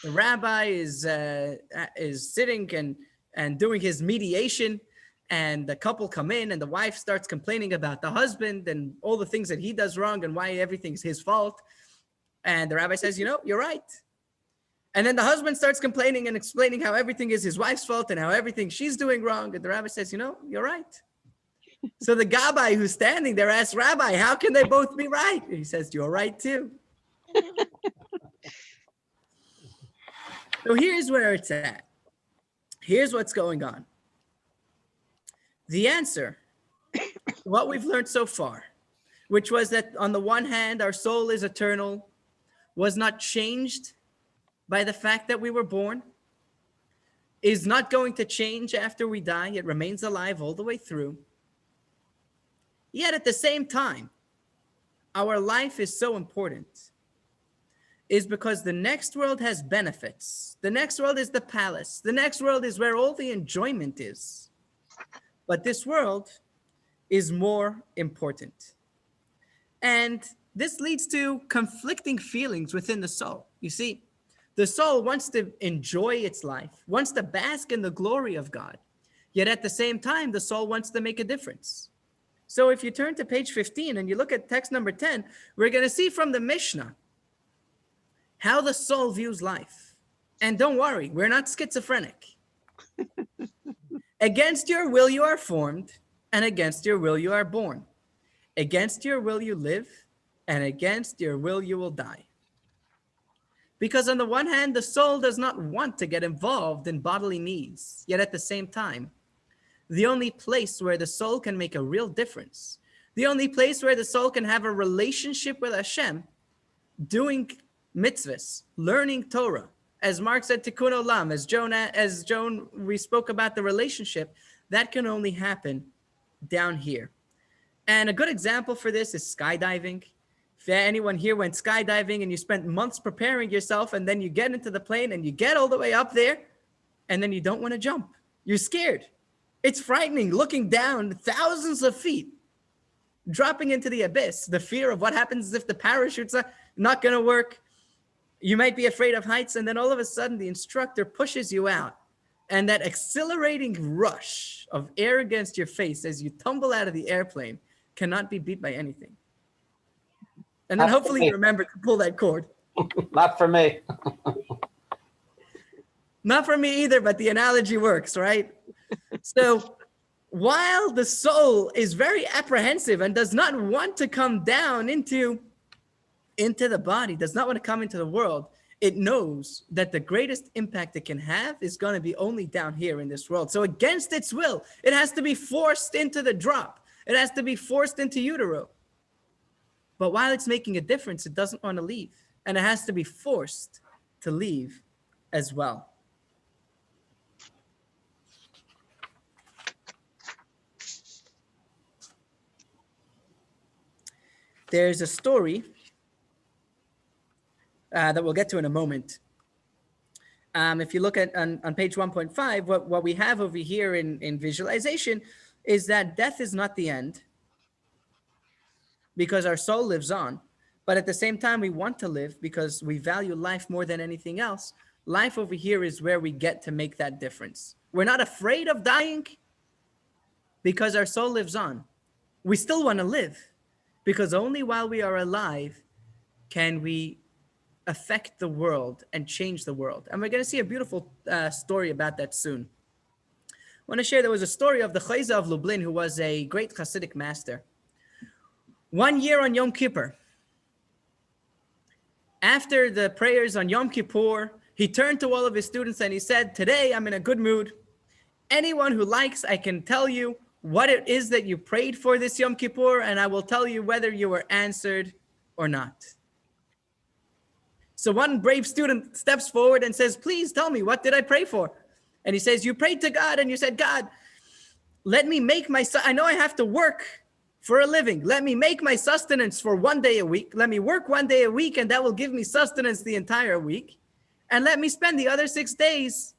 The rabbi is sitting and doing his mediation, and the couple come in and the wife starts complaining about the husband and all the things that he does wrong and why everything's his fault. And the rabbi says, you know, you're right. And then the husband starts complaining and explaining how everything is his wife's fault and how everything she's doing wrong. And the rabbi says, you know, you're right. So the gabbai who's standing there asks, Rabbi, how can they both be right? And he says, you're right too. So here's where it's at. Here's what's going on. The answer, what we've learned so far, which was that on the one hand, our soul is eternal, was not changed by the fact that we were born, is not going to change after we die. It remains alive all the way through. Yet at the same time, our life is so important, is because the next world has benefits. The next world is the palace. The next world is where all the enjoyment is. But this world is more important. And this leads to conflicting feelings within the soul. You see, the soul wants to enjoy its life, wants to bask in the glory of God. Yet at the same time, the soul wants to make a difference. So if you turn to page 15 and you look at text number 10, we're going to see from the Mishnah how the soul views life. And don't worry, we're not schizophrenic. Against your will you are formed, and against your will you are born. Against your will you live, and against your will you will die. Because on the one hand, the soul does not want to get involved in bodily needs, yet at the same time, the only place where the soul can make a real difference, the only place where the soul can have a relationship with Hashem, doing mitzvahs, learning Torah, as Mark said, tikkun olam, as Joan, we spoke about the relationship, that can only happen down here. And a good example for this is skydiving. If anyone here went skydiving and you spent months preparing yourself, and then you get into the plane and you get all the way up there, and then you don't want to jump. You're scared. It's frightening looking down thousands of feet, dropping into the abyss. The fear of what happens if the parachutes are not going to work. You might be afraid of heights, and then all of a sudden the instructor pushes you out, and that exhilarating rush of air against your face as you tumble out of the airplane cannot be beat by anything. And then hopefully you remember to pull that cord. Not for me. Not for me either, but the analogy works, right? So while the soul is very apprehensive and does not want to come down into the body, does not want to come into the world, it knows that the greatest impact it can have is going to be only down here in this world. So against its will, it has to be forced into the drop. It has to be forced into utero. But while it's making a difference, it doesn't want to leave. And it has to be forced to leave as well. There's a story that we'll get to in a moment. If you look at on page 1.5, what we have over here in visualization is that death is not the end, because our soul lives on. But at the same time, we want to live because we value life more than anything else. Life over here is where we get to make that difference. We're not afraid of dying because our soul lives on. We still want to live because only while we are alive can we affect the world and change the world. And we're going to see a beautiful story about that soon. I want to share, there was a story of the Chayza of Lublin, who was a great Hasidic master. One year on Yom Kippur, after the prayers on Yom Kippur, he turned to all of his students and he said, today I'm in a good mood. Anyone who likes, I can tell you what it is that you prayed for this Yom Kippur, and I will tell you whether you were answered or not. So one brave student steps forward and says, please tell me, what did I pray for? And he says, you prayed to God and you said, God, let me make my son, I know I have to work for a living. Let me make my sustenance for 1 day a week. Let me work 1 day a week, and that will give me sustenance the entire week. And let me spend the other 6 days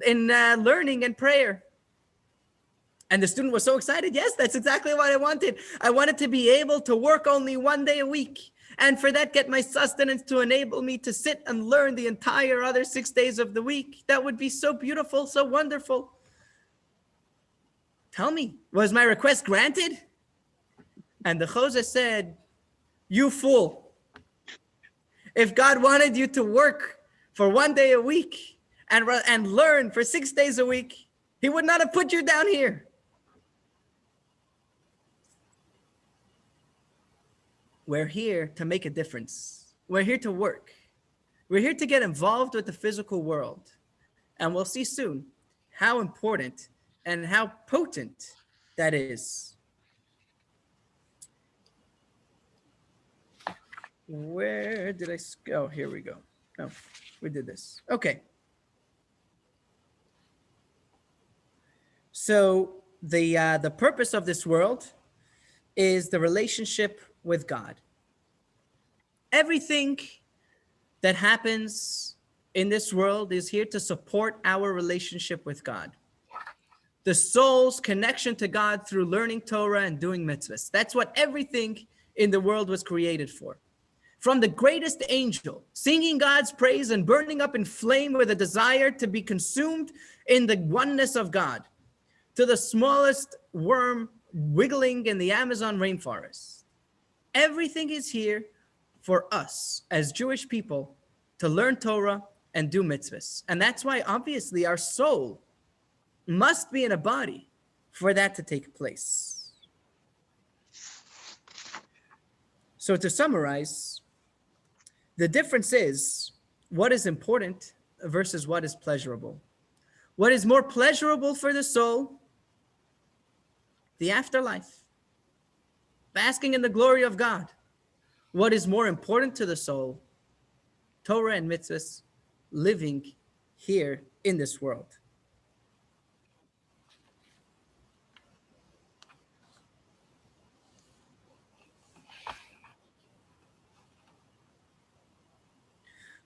in learning and prayer. And the student was so excited. Yes, that's exactly what I wanted. I wanted to be able to work only 1 day a week. And for that, get my sustenance to enable me to sit and learn the entire other 6 days of the week. That would be so beautiful, so wonderful. Tell me, was my request granted? And the Chozeh said, you fool. If God wanted you to work for 1 day a week and learn for 6 days a week, he would not have put you down here. We're here to make a difference. We're here to work. We're here to get involved with the physical world. And we'll see soon how important and how potent that is. Where did I go? Here we go. Oh, we did this. Okay. So the purpose of this world is the relationship with God. Everything that happens in this world is here to support our relationship with God. The soul's connection to God through learning Torah and doing mitzvahs. That's what everything in the world was created for. From the greatest angel, singing God's praise and burning up in flame with a desire to be consumed in the oneness of God, to the smallest worm wiggling in the Amazon rainforest. Everything is here for us as Jewish people to learn Torah and do mitzvahs. And that's why obviously our soul must be in a body for that to take place. So to summarize, the difference is what is important versus what is pleasurable. What is more pleasurable for the soul? The afterlife, basking in the glory of God. What is more important to the soul? Torah and mitzvahs, living here in this world.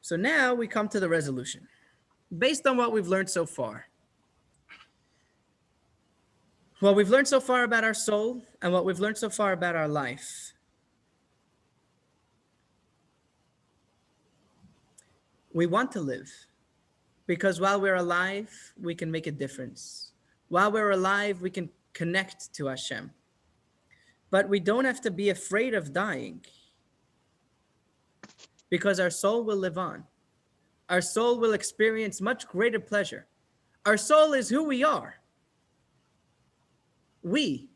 So now we come to the resolution. Based on what we've learned so far, what we've learned so far about our soul and what we've learned so far about our life, we want to live because while we're alive, we can make a difference. While we're alive, we can connect to Hashem. But we don't have to be afraid of dying because our soul will live on. Our soul will experience much greater pleasure. Our soul is who we are. We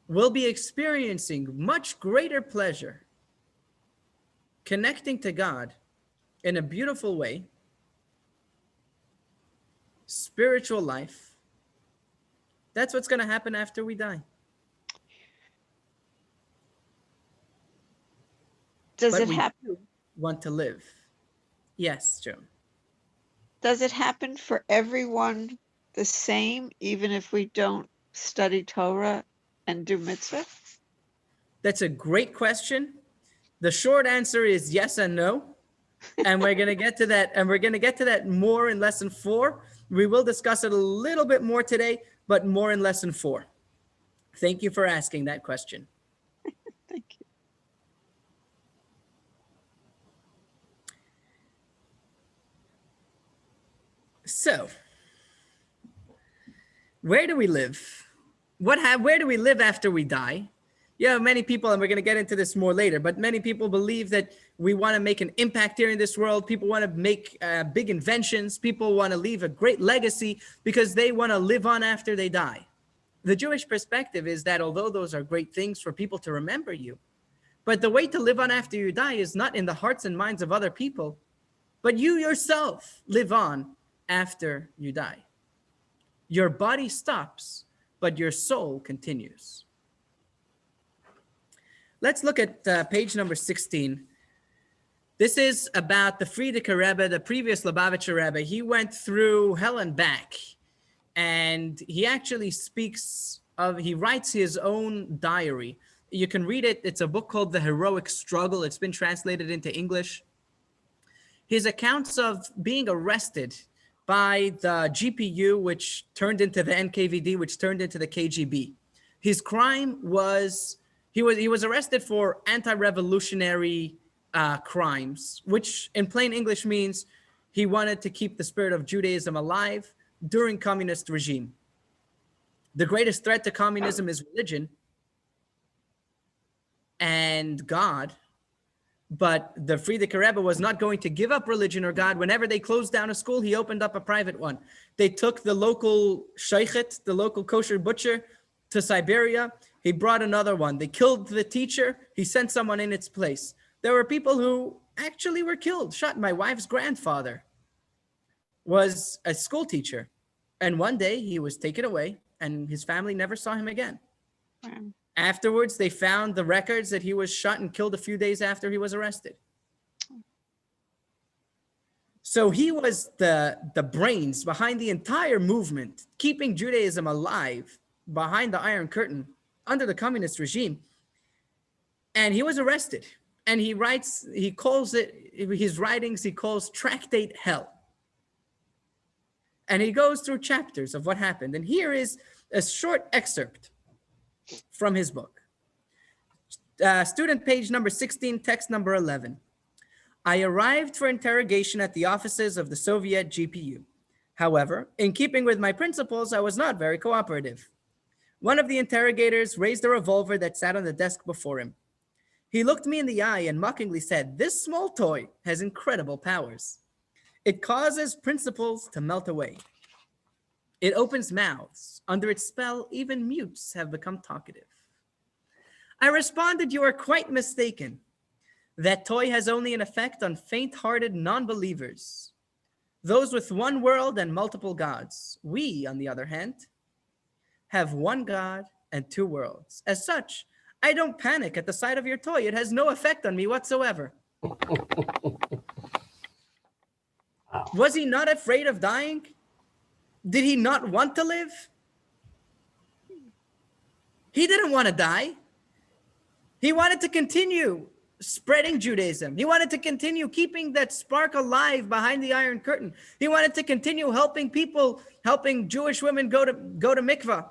will be experiencing much greater pleasure connecting to God in a beautiful way, spiritual life. That's what's going to happen after we die. Does But it we happen? want to live. Yes, Joan. Does it happen for everyone the same, even if we don't study Torah and do mitzvah? That's a great question. The short answer is yes and no. And we're going to get to that. And we're going to get to that more in lesson 4. We will discuss it a little bit more today, but more in lesson 4. Thank you for asking that question. Thank you. So, where do we live? Where do we live after we die? Yeah, many people, and we're going to get into this more later, but many people believe that we want to make an impact here in this world. People want to make big inventions. People want to leave a great legacy because they want to live on after they die. The Jewish perspective is that although those are great things for people to remember you, but the way to live on after you die is not in the hearts and minds of other people, but you yourself live on after you die. Your body stops, but your soul continues. Let's look at page number 16. This is about the Frierdiker Rebbe, the previous Lubavitcher Rebbe. He went through hell and back, and he actually speaks he writes his own diary. You can read it. It's a book called The Heroic Struggle. It's been translated into English. His accounts of being arrested by the GPU, which turned into the NKVD, which turned into the KGB. His crime was he was arrested for anti-revolutionary crimes, which in plain English means he wanted to keep the spirit of Judaism alive during communist regime. The greatest threat to communism is religion and God. But the Frierdiker Rebbe was not going to give up religion or God. Whenever they closed down a school, he opened up a private one. They took the local sheichet, the local kosher butcher, to Siberia. He brought another one. They killed the teacher. He sent someone in its place. There were people who actually were killed, shot. My wife's grandfather was a school teacher. And one day he was taken away and his family never saw him again. Wow. Afterwards, they found the records that he was shot and killed a few days after he was arrested. So he was the brains behind the entire movement, keeping Judaism alive behind the Iron Curtain under the communist regime. And he was arrested. And he writes, he calls it, his writings, he calls Tractate Hell. And he goes through chapters of what happened. And here is a short excerpt from his book. Student page number 16, text number 11. I arrived for interrogation at the offices of the Soviet GPU. However, in keeping with my principles, I was not very cooperative. One of the interrogators raised a revolver that sat on the desk before him. He looked me in the eye and mockingly said, "This small toy has incredible powers. It causes principles to melt away. It opens mouths. Under its spell, even mutes have become talkative." I responded, "You are quite mistaken. That toy has only an effect on faint-hearted non-believers, those with one world and multiple gods. We, on the other hand, have one God and two worlds. As such, I don't panic at the sight of your toy. It has no effect on me whatsoever." Was he not afraid of dying? Did he not want to live? He didn't want to die. He wanted to continue spreading Judaism. He wanted to continue keeping that spark alive behind the Iron Curtain. He wanted to continue helping people, helping Jewish women go to mikvah,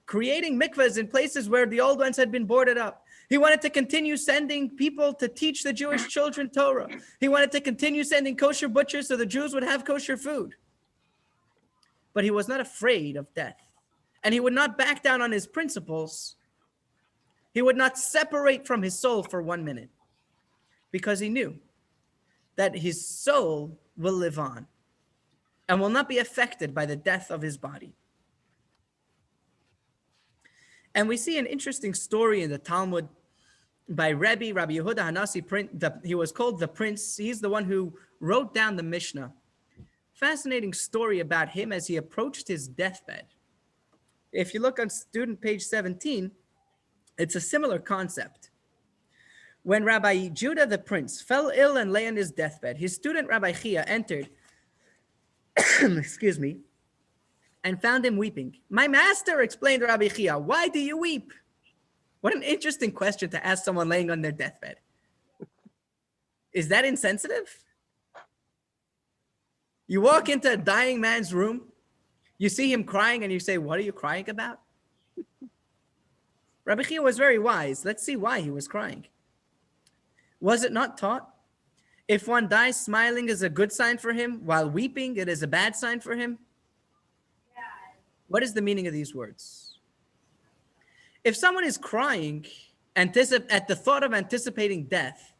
creating mikvahs in places where the old ones had been boarded up. He wanted to continue sending people to teach the Jewish children Torah. He wanted to continue sending kosher butchers so the Jews would have kosher food. But he was not afraid of death. And he would not back down on his principles. He would not separate from his soul for 1 minute, because he knew that his soul will live on and will not be affected by the death of his body. And we see an interesting story in the Talmud by Rabbi Yehuda Hanasi. He was called the Prince. He's the one who wrote down the Mishnah. Fascinating story about him as he approached his deathbed. If you look on student page 17, it's a similar concept. When Rabbi Judah the Prince fell ill and lay on his deathbed, his student Rabbi Chia entered, excuse me, and found him weeping. "My master," explained Rabbi Chia, "why do you weep?" What an interesting question to ask someone laying on their deathbed. Is that insensitive? You walk into a dying man's room, you see him crying, and you say, "What are you crying about?" Rabbi Chia was very wise. Let's see why he was crying. Was it not taught? If one dies smiling is a good sign for him, while weeping it is a bad sign for him? What is the meaning of these words? If someone is crying at the thought of anticipating death,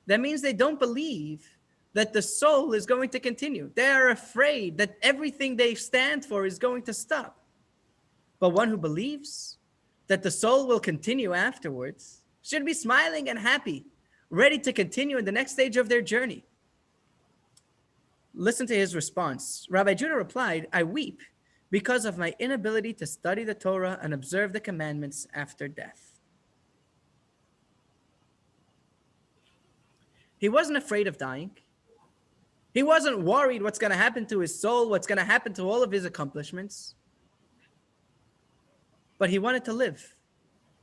that means they don't believe that the soul is going to continue. They are afraid that everything they stand for is going to stop. But one who believes that the soul will continue afterwards should be smiling and happy, ready to continue in the next stage of their journey. Listen to his response. Rabbi Judah replied, "I weep because of my inability to study the Torah and observe the commandments after death." He wasn't afraid of dying. He wasn't worried what's going to happen to his soul, what's going to happen to all of his accomplishments. but he wanted to live.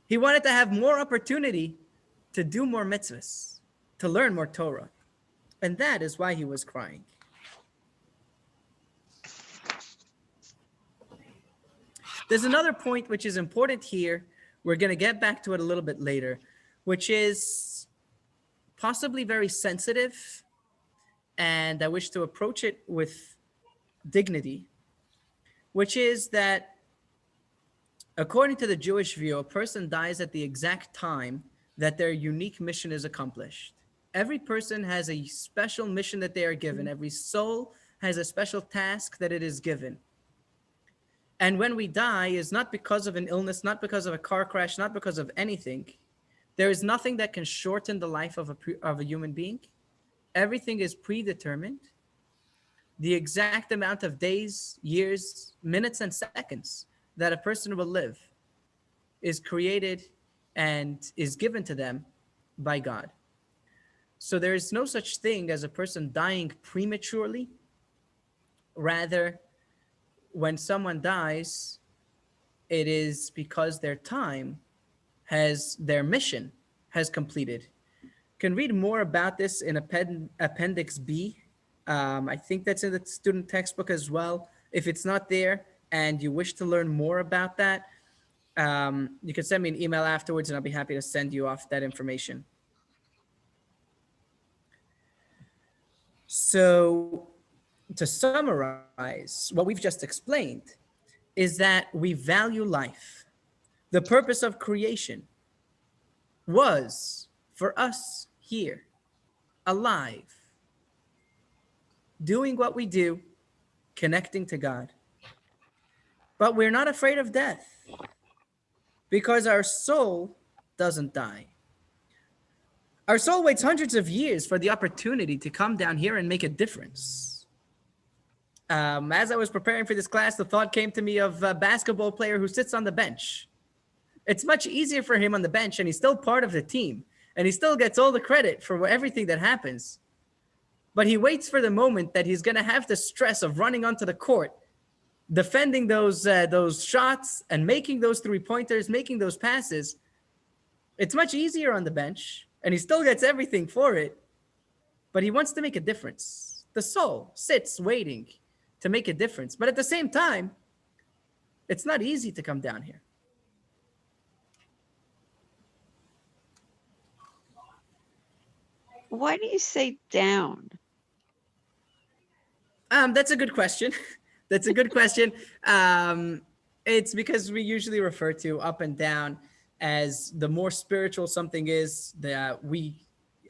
He wanted to have more opportunity to do more mitzvahs, to learn more Torah. And that is why he was crying. There's another point which is important here. We're going to get back to it a little bit later, which is possibly very sensitive, and I wish to approach it with dignity, which is that according to the Jewish view, a person dies at the exact time that their unique mission is accomplished. Every person has a special mission that they are given. Every soul has a special task that it is given. And when we die is not because of an illness, not because of a car crash, not because of anything. There is nothing that can shorten the life of a human being. Everything is predetermined. The exact amount of days, years, minutes, and seconds that a person will live is created and is given to them by God. So there is no such thing as a person dying prematurely. Rather, when someone dies, it is because their mission has completed. You can read more about this in Appendix B. I think that's in the student textbook as well. If it's not there and you wish to learn more about that, you can send me an email afterwards and I'll be happy to send you off that information. So to summarize what we've just explained is that we value life. The purpose of creation was for us here, alive, doing what we do, connecting to God. But we're not afraid of death because our soul doesn't die. Our soul waits hundreds of years for the opportunity to come down here and make a difference. As I was preparing for this class, the thought came to me of a basketball player who sits on the bench. It's much easier for him on the bench, and he's still part of the team, and he still gets all the credit for everything that happens. But he waits for the moment that he's going to have the stress of running onto the court, defending those shots and making those three-pointers, making those passes. It's much easier on the bench, and he still gets everything for it, but he wants to make a difference. The soul sits waiting to make a difference. But at the same time, it's not easy to come down here. Why do you say down? That's a good question. That's a good question. It's because we usually refer to up and down as the more spiritual something is, that we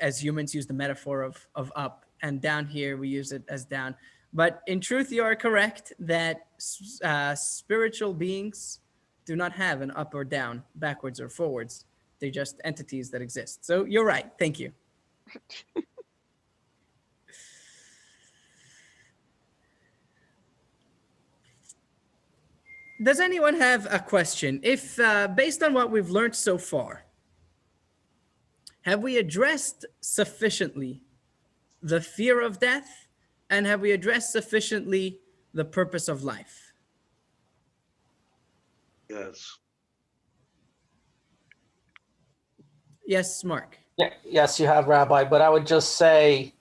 as humans use the metaphor of up, and down here we use it as down. But in truth, you are correct that spiritual beings do not have an up or down, backwards or forwards. They're just entities that exist. So you're right. Thank you. Does anyone have a question? If based on what we've learned so far, have we addressed sufficiently the fear of death, and have we addressed sufficiently the purpose of life? Yes. Yes, Mark. Yeah, yes, you have, Rabbi. But I would just say,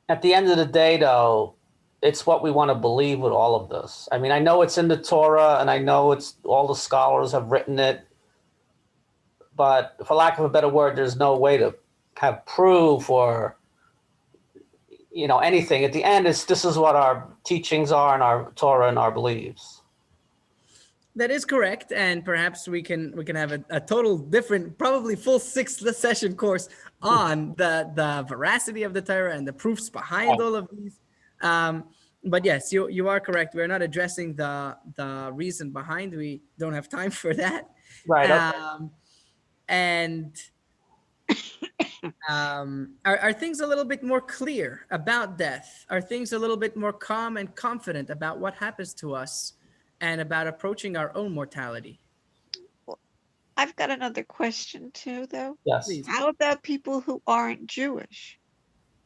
at the end of the day, though, it's what we want to believe with all of this. I mean, I know it's in the Torah, and I know it's all the scholars have written it, but for lack of a better word, there's no way to have proof or, you know, anything. At the end, this is what our teachings are and our Torah and our beliefs. That is correct, and perhaps we can have a total different, probably full 6-session course on the veracity of the Torah and the proofs behind all of these. But yes, you are correct. We're not addressing the reason behind. We don't have time for that. Right. Okay. And are things a little bit more clear about death? Are things a little bit more calm and confident about what happens to us and about approaching our own mortality? I've got another question too, though. Yes. Please. How about people who aren't Jewish,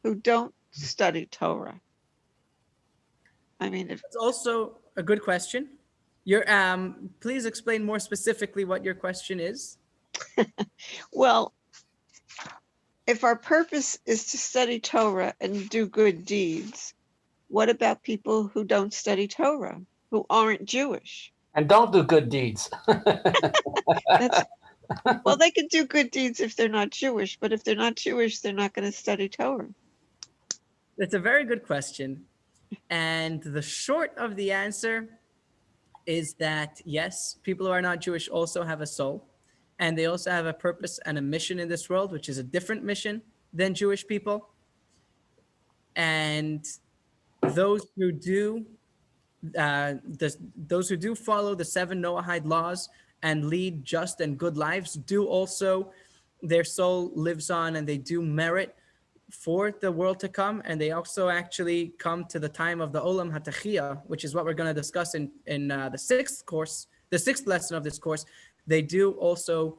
who don't study Torah? I mean, It's also a good question. Please explain more specifically what your question is. Well, if our purpose is to study Torah and do good deeds, what about people who don't study Torah, who aren't Jewish? And don't do good deeds. That's, well, they can do good deeds if they're not Jewish, but if they're not Jewish, they're not going to study Torah. That's a very good question. And the short of the answer is that yes, people who are not Jewish also have a soul, and they also have a purpose and a mission in this world, which is a different mission than Jewish people. And those who do follow the 7 Noahide laws and lead just and good lives do also, their soul lives on and they do merit for the world to come. And they also actually come to the time of the Olam HaTachiyah, which is what we're going to discuss in the 6th course, the 6th lesson of this course. They do also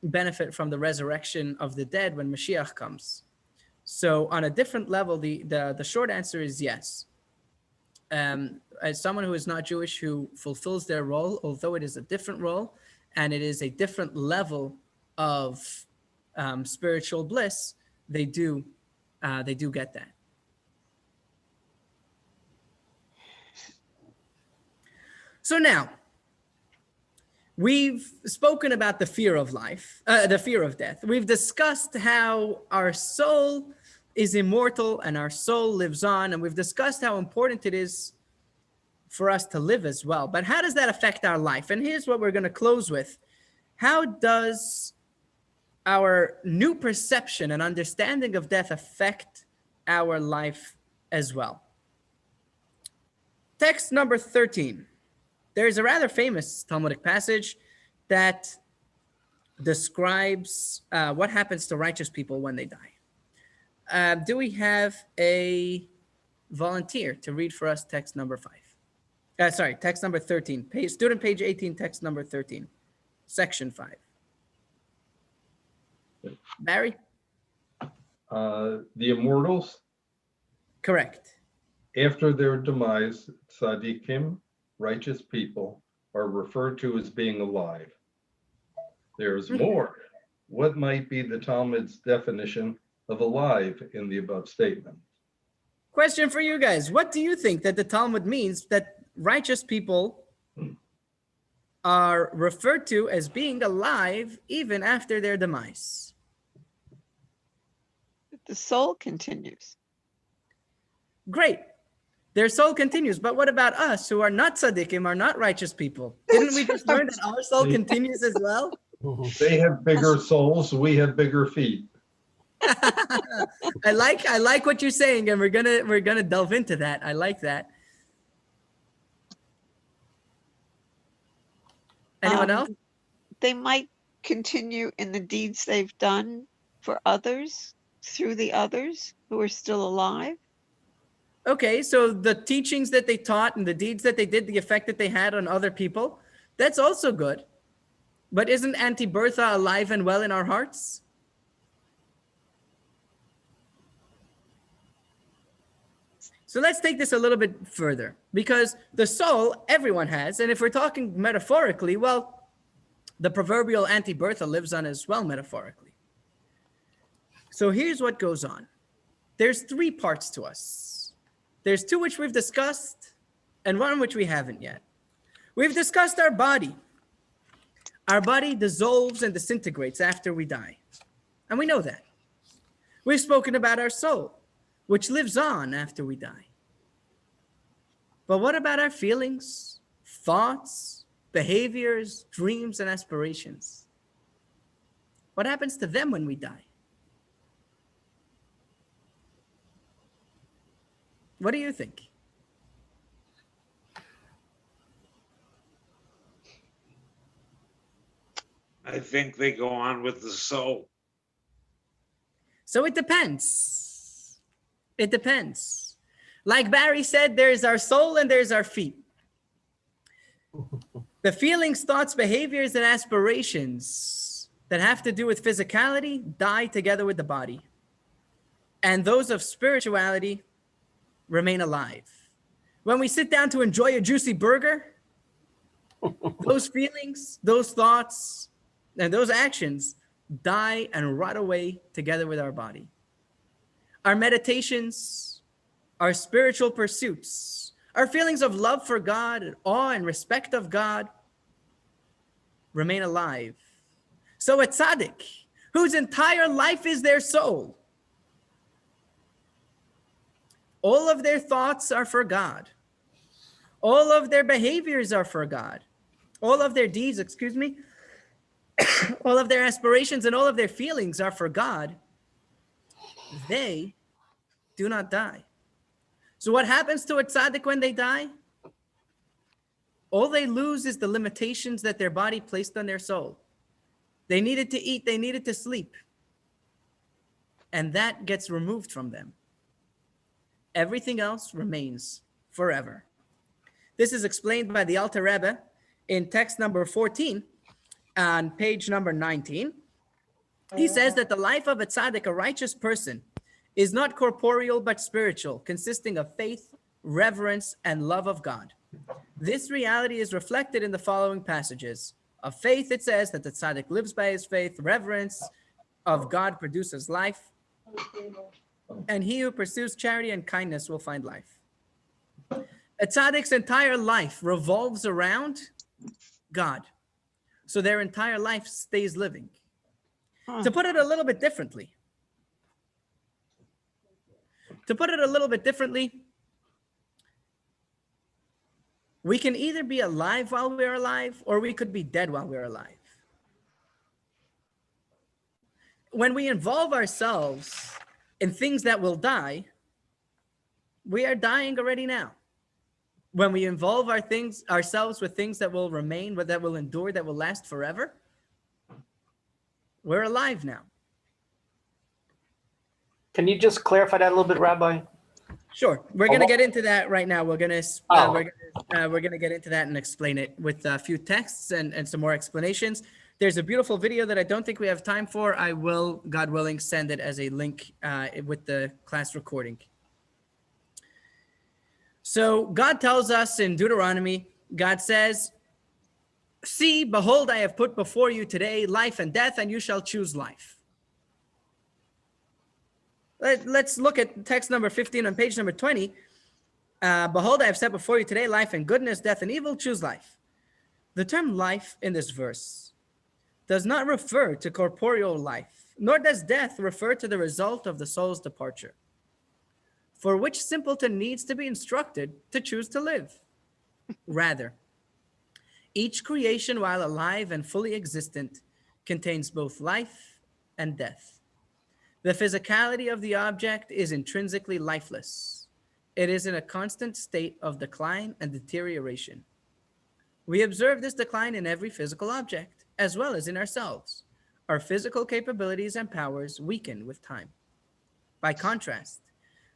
benefit from the resurrection of the dead when Mashiach comes. So on a different level, the short answer is yes. As someone who is not Jewish who fulfills their role, although it is a different role and it is a different level of spiritual bliss, they do get that. So now, we've spoken about the fear of life, the fear of death. We've discussed how our soul is immortal and our soul lives on, and we've discussed how important it is for us to live as well. But how does that affect our life? And here's what we're going to close with. How does our new perception and understanding of death affect our life as well? Text number 13. There's a rather famous Talmudic passage that describes what happens to righteous people when they die. Do we have a volunteer to read for us text number 5? Text number 13. Student page 18, text number 13, section 5. Barry? The immortals, Correct. after their demise, tzaddikim, righteous people, are referred to as being alive. There's more. What might be the Talmud's definition of alive in the above statement? Question for you guys. What do you think that the Talmud means that righteous people are referred to as being alive even after their demise? The soul continues. Great. Their soul continues. But what about us who are not tzaddikim, are not righteous people? Didn't we just learn that our soul continues as well? They have bigger souls, we have bigger feet. I like what you're saying, and we're gonna delve into that. I like that. Anyone else? They might continue in the deeds they've done for others, through the others who are still alive. Okay, so the teachings that they taught and the deeds that they did, the effect that they had on other people, that's also good. But isn't Auntie Bertha alive and well in our hearts? So let's take this a little bit further, because the soul everyone has, and if we're talking metaphorically, well, the proverbial Auntie Bertha lives on as well metaphorically. So here's what goes on. There's 3 parts to us. There's 2 which we've discussed and 1 which we haven't yet. We've discussed our body. Our body dissolves and disintegrates after we die. And we know that. We've spoken about our soul, which lives on after we die. But what about our feelings, thoughts, behaviors, dreams, and aspirations? What happens to them when we die? What do you think? I think they go on with the soul. So it depends. It depends. Like Barry said, there's our soul and there's our feet. The feelings, thoughts, behaviors, and aspirations that have to do with physicality die together with the body. And those of spirituality remain alive. When we sit down to enjoy a juicy burger, Those feelings, those thoughts, and those actions die and rot away together with our body. Our meditations, our spiritual pursuits, our feelings of love for God, and awe and respect of God remain alive. So a tzaddik, whose entire life is their soul, all of their thoughts are for God. All of their behaviors are for God. All of their deeds, all of their aspirations and all of their feelings are for God. They do not die. So what happens to a tzaddik when they die? All they lose is the limitations that their body placed on their soul. They needed to eat, they needed to sleep. And that gets removed from them. Everything else remains forever. This is explained by the Alter Rebbe in text number 14 on page number 19. He says that the life of a tzaddik, a righteous person, is not corporeal but spiritual, consisting of faith, reverence, and love of God. This reality is reflected in the following passages. Of faith, it says that the tzaddik lives by his faith. Reverence of God produces life. And he who pursues charity and kindness will find life. A tzaddik's entire life revolves around God. So their entire life stays living. To put it a little bit differently, we can either be alive while we're alive, or we could be dead while we're alive. When we involve ourselves in things that will die, we are dying already now. When we involve ourselves with things that will remain, that will endure, that will last forever, we're alive now. Can you just clarify that a little bit, Rabbi? Sure, we're going to get into that right now. We're going to get into that and explain it with a few texts and some more explanations. There's a beautiful video that I don't think we have time for. I will, God willing, send it as a link with the class recording. So God tells us in Deuteronomy, God says, "See, behold, I have put before you today life and death, and you shall choose life." Let's look at text number 15 on page number 20. Behold, I have set before you today life and goodness, death and evil, choose life. The term life in this verse does not refer to corporeal life, nor does death refer to the result of the soul's departure, for which simpleton needs to be instructed to choose to live. Rather, each creation, while alive and fully existent, contains both life and death. The physicality of the object is intrinsically lifeless. It is in a constant state of decline and deterioration. We observe this decline in every physical object, as well as in ourselves. Our physical capabilities and powers weaken with time. By contrast,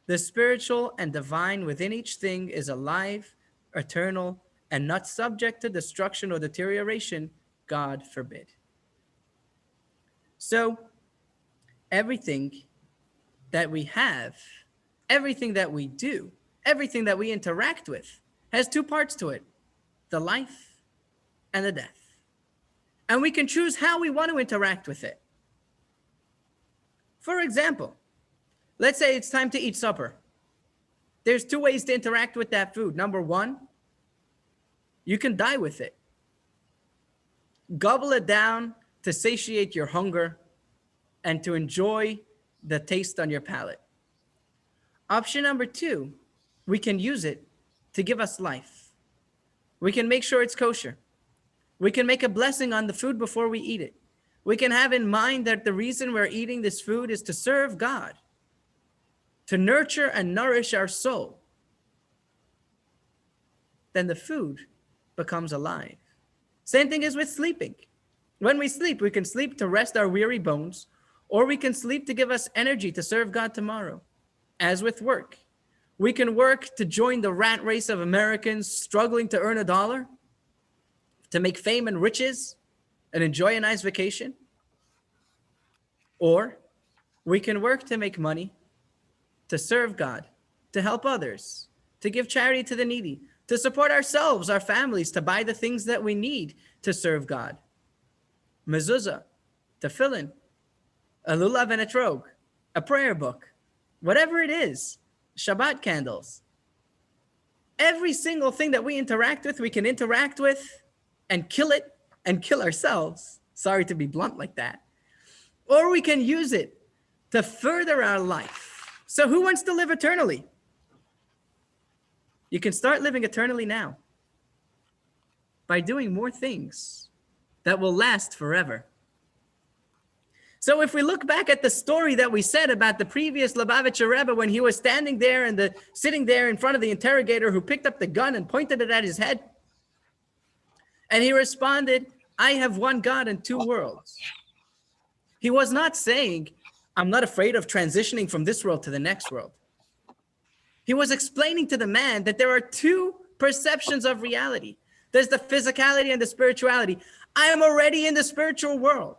the spiritual and divine within each thing is alive, eternal, and not subject to destruction or deterioration, God forbid. So, everything that we have, everything that we do, everything that we interact with has two parts to it, the life and the death. And we can choose how we want to interact with it. For example, let's say it's time to eat supper. There's two ways to interact with that food. Number one, you can die with it. Gobble it down to satiate your hunger and to enjoy the taste on your palate. Option number two, we can use it to give us life. We can make sure it's kosher. We can make a blessing on the food before we eat it. We can have in mind that the reason we're eating this food is to serve God, to nurture and nourish our soul. Then the food becomes alive. Same thing is with sleeping. When we sleep, we can sleep to rest our weary bones, or we can sleep to give us energy to serve God tomorrow. As with work, we can work to join the rat race of Americans struggling to earn $1, to make fame and riches, and enjoy a nice vacation. Or we can work to make money, to serve God, to help others, to give charity to the needy, to support ourselves, our families, to buy the things that we need to serve God. Mezuzah, tefillin, a lulav and etrog, a prayer book, whatever it is, Shabbat candles. Every single thing that we interact with, we can interact with and kill it and kill ourselves. Sorry to be blunt like that. Or we can use it to further our life. So who wants to live eternally? You can start living eternally now by doing more things that will last forever. So if we look back at the story that we said about the previous Lubavitcher Rebbe, when he was standing there and sitting there in front of the interrogator who picked up the gun and pointed it at his head, and he responded, I have one God and two worlds. He was not saying, I'm not afraid of transitioning from this world to the next world. He was explaining to the man that there are two perceptions of reality. There's the physicality and the spirituality. I am already in the spiritual world.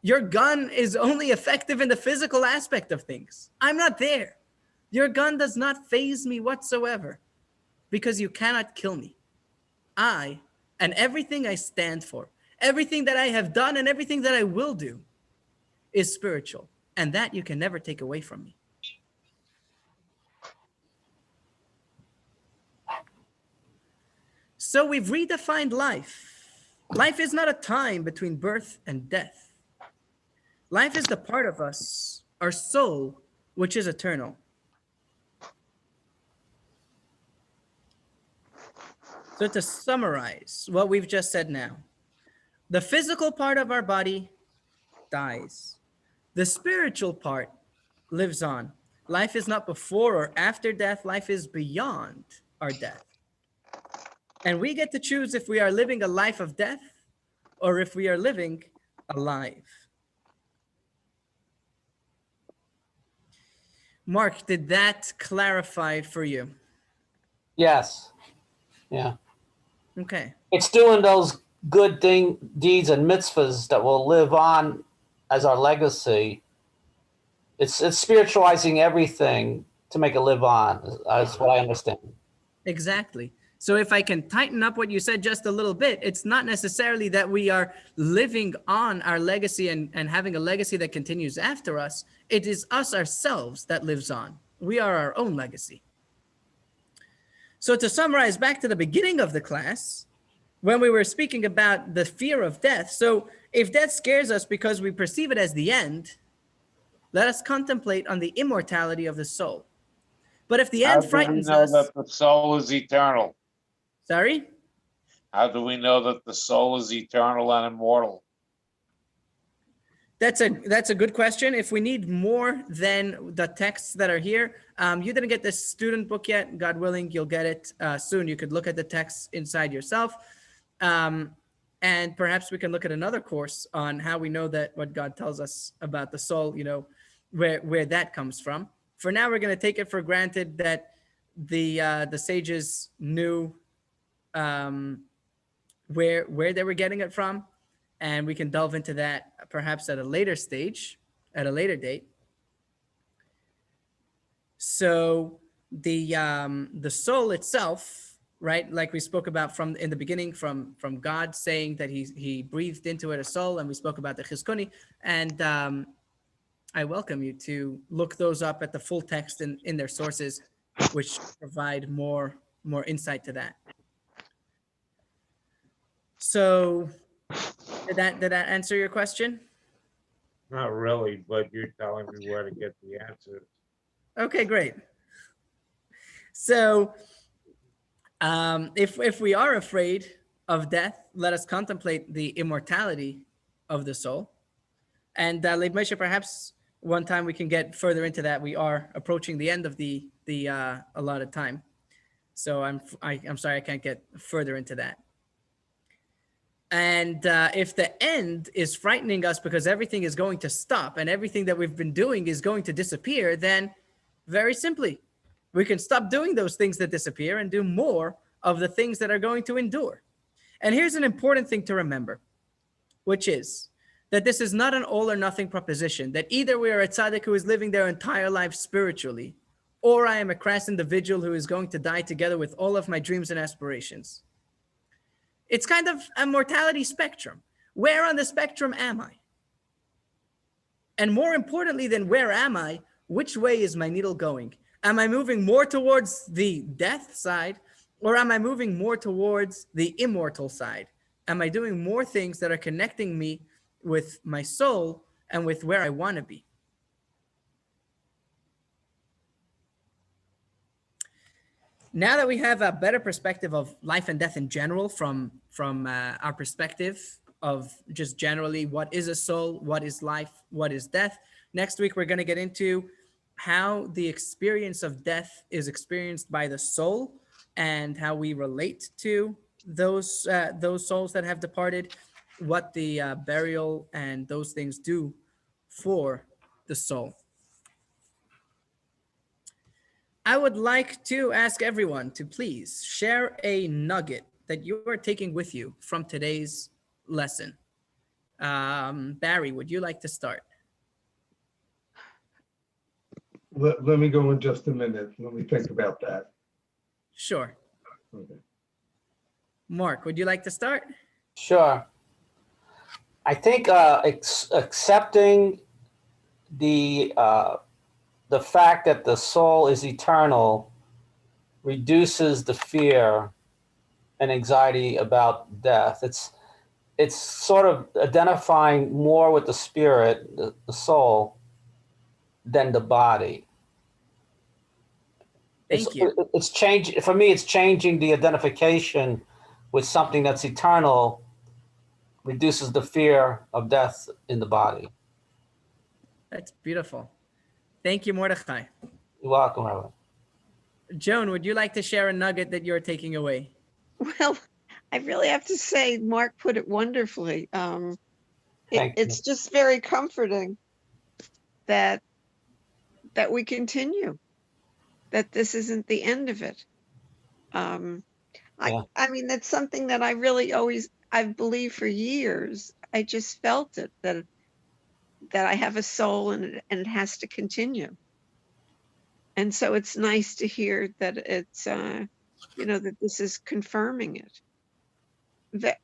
Your gun is only effective in the physical aspect of things. I'm not there. Your gun does not faze me whatsoever because you cannot kill me. I and everything I stand for, everything that I have done and everything that I will do is spiritual, and that you can never take away from me. So we've redefined life. Life is not a time between birth and death. Life is the part of us, our soul, which is eternal. So to summarize what we've just said now, the physical part of our body dies. The spiritual part lives on. Life is not before or after death. Life is beyond our death. And we get to choose if we are living a life of death or if we are living alive. Mark, did that clarify for you? Yes. Yeah. Okay. It's doing those good deeds and mitzvahs that will live on as our legacy. It's spiritualizing everything to make it live on. That's what I understand. Exactly. So if I can tighten up what you said just a little bit, it's not necessarily that we are living on our legacy and having a legacy that continues after us. It is us ourselves that lives on. We are our own legacy. So to summarize back to the beginning of the class, when we were speaking about the fear of death, so if death scares us because we perceive it as the end, let us contemplate on the immortality of the soul. But if the end frightens us... How do we know that the soul is eternal? Sorry? How do we know that the soul is eternal and immortal? That's a good question. If we need more than the texts that are here, you didn't get this student book yet. God willing, you'll get it soon. You could look at the texts inside yourself. And perhaps we can look at another course on how we know that what God tells us about the soul, you know, where that comes from. For now, we're going to take it for granted that the sages knew where they were getting it from, and we can delve into that perhaps at a later stage, at a later date. So the soul itself, right? Like we spoke about in the beginning, from God saying that he breathed into it a soul, and we spoke about the Chizkuni, and I welcome you to look those up at the full text in their sources, which provide more insight to that. So did that answer your question? Not really, but you're telling me where to get the answers. Okay, great. So if we are afraid of death, let us contemplate the immortality of the soul. And Leib Moshe, perhaps one time we can get further into that. We are approaching the end of the allotted time. So I'm sorry I can't get further into that. And if the end is frightening us because everything is going to stop and everything that we've been doing is going to disappear, then very simply, we can stop doing those things that disappear and do more of the things that are going to endure. And here's an important thing to remember, which is that this is not an all or nothing proposition, that either we are a tzaddik who is living their entire life spiritually, or I am a crass individual who is going to die together with all of my dreams and aspirations. It's kind of a mortality spectrum. Where on the spectrum am I? And more importantly than where am I, which way is my needle going? Am I moving more towards the death side, or am I moving more towards the immortal side? Am I doing more things that are connecting me with my soul and with where I want to be? Now that we have a better perspective of life and death in general from our perspective of just generally what is a soul, what is life, what is death, next week we're going to get into how the experience of death is experienced by the soul and how we relate to those souls that have departed, what the burial and those things do for the soul. I would like to ask everyone to please share a nugget that you are taking with you from today's lesson. Barry, would you like to start? Let me go in just a minute. Let me think about that. Sure. Okay. Mark, would you like to start? Sure. I think accepting the fact that the soul is eternal reduces the fear and anxiety about death. It's sort of identifying more with the spirit, the soul, than the body. Thank you. It's changing for me. It's changing the identification with something that's eternal, reduces the fear of death in the body. That's beautiful. Thank you, Mordechai. You're welcome, Rabbi. Joan, would you like to share a nugget that you're taking away? Well, I really have to say, Mark put it wonderfully. Thank It's just very comforting that we continue, that this isn't the end of it. Yeah. I mean, that's something that I really I've believed for years. I just felt it, that I have a soul and it has to continue. And so it's nice to hear that it's, that this is confirming it.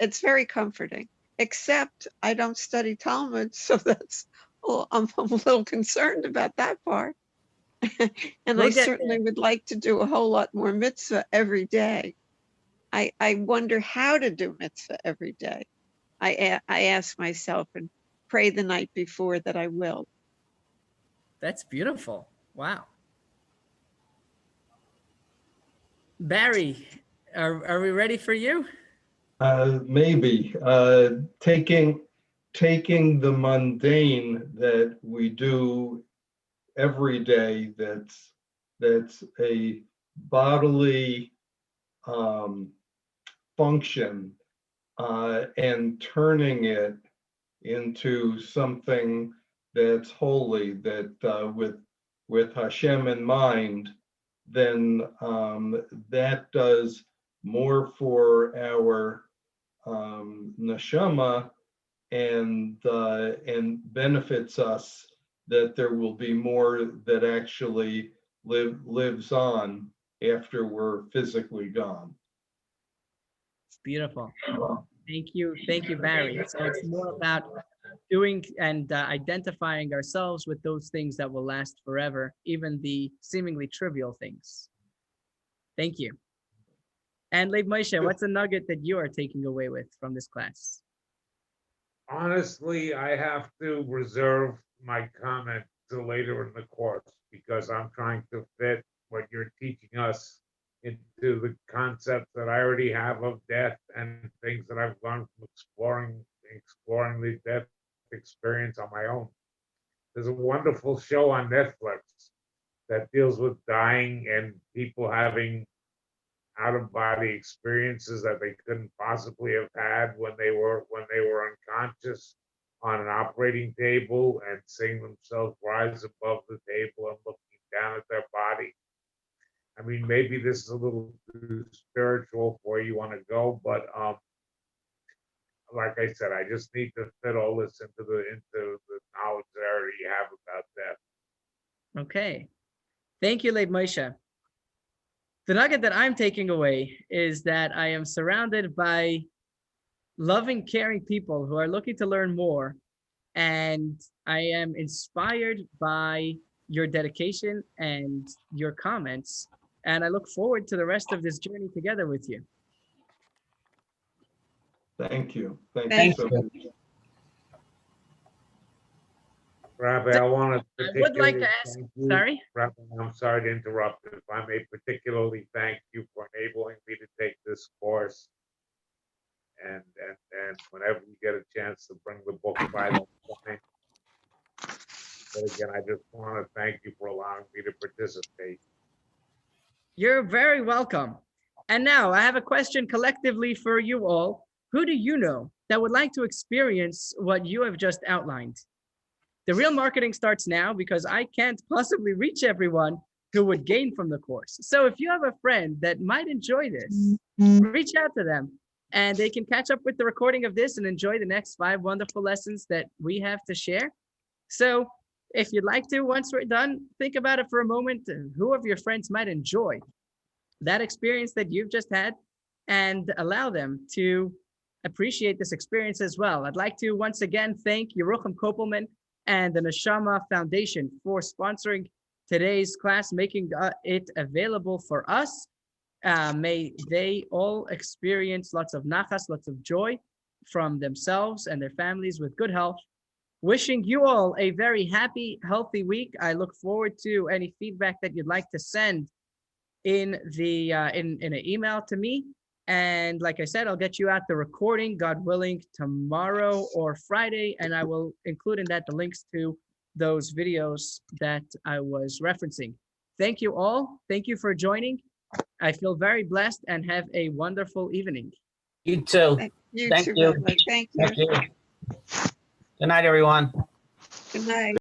It's very comforting, except I don't study Talmud, so I'm a little concerned about that part. And We'll I get certainly there. would like to do a whole lot more mitzvah every day. I wonder how to do mitzvah every day. I ask myself and pray the night before that I will. That's beautiful. Wow. Barry, are we ready for you? Maybe taking the mundane that we do every day, that's a bodily function, and turning it into something that's holy, that with Hashem in mind, then that does more for our neshama and benefits us, that there will be more that actually lives on after we're physically gone. It's beautiful. Thank you, Barry. So it's more about doing and identifying ourselves with those things that will last forever, even the seemingly trivial things. Thank you. And Leib Moshe, what's a nugget that you are taking away with from this class? Honestly, I have to reserve my comment till later in the course because I'm trying to fit what you're teaching us into the concepts that I already have of death and things that I've learned from exploring the death experience on my own. There's a wonderful show on Netflix that deals with dying and people having out-of-body experiences that they couldn't possibly have had when they were unconscious on an operating table, and seeing themselves rise above the table and looking down at their body. I mean, maybe this is a little too spiritual for you want to go, but like I said, I just need to fit all this into the knowledge that I already have about death. Okay. Thank you, Leib Moshe. The nugget that I'm taking away is that I am surrounded by loving, caring people who are looking to learn more. And I am inspired by your dedication and your comments. And I look forward to the rest of this journey together with you. Thank you. Thank Thank you so you. much. Rabbi, I want to. I would like to ask, sorry? Rabbi, I'm sorry to interrupt. If I may particularly thank you for enabling me to take this course. And whenever you get a chance to bring the book by the line. But again, I just want to thank you for allowing me to participate. You're very welcome. And now I have a question collectively for you all. Who do you know that would like to experience what you have just outlined? The real marketing starts now because I can't possibly reach everyone who would gain from the course. So if you have a friend that might enjoy this, reach out to them and they can catch up with the recording of this and enjoy the next 5 wonderful lessons that we have to share. So if you'd like to, once we're done, think about it for a moment. Who of your friends might enjoy that experience that you've just had and allow them to appreciate this experience as well. I'd like to once again thank Yerucham Kopelman and the Neshama Foundation for sponsoring today's class, making it available for us. May they all experience lots of nachas, lots of joy from themselves and their families with good health. Wishing you all a very happy, healthy week. I look forward to any feedback that you'd like to send in the in an email to me. And like I said, I'll get you out the recording, God willing, tomorrow or Friday, and I will include in that the links to those videos that I was referencing. Thank you all. Thank you for joining. I feel very blessed and have a wonderful evening. You too. You Thank too, you. Rabbi. Thank you. Thank you. Good night, everyone. Good night.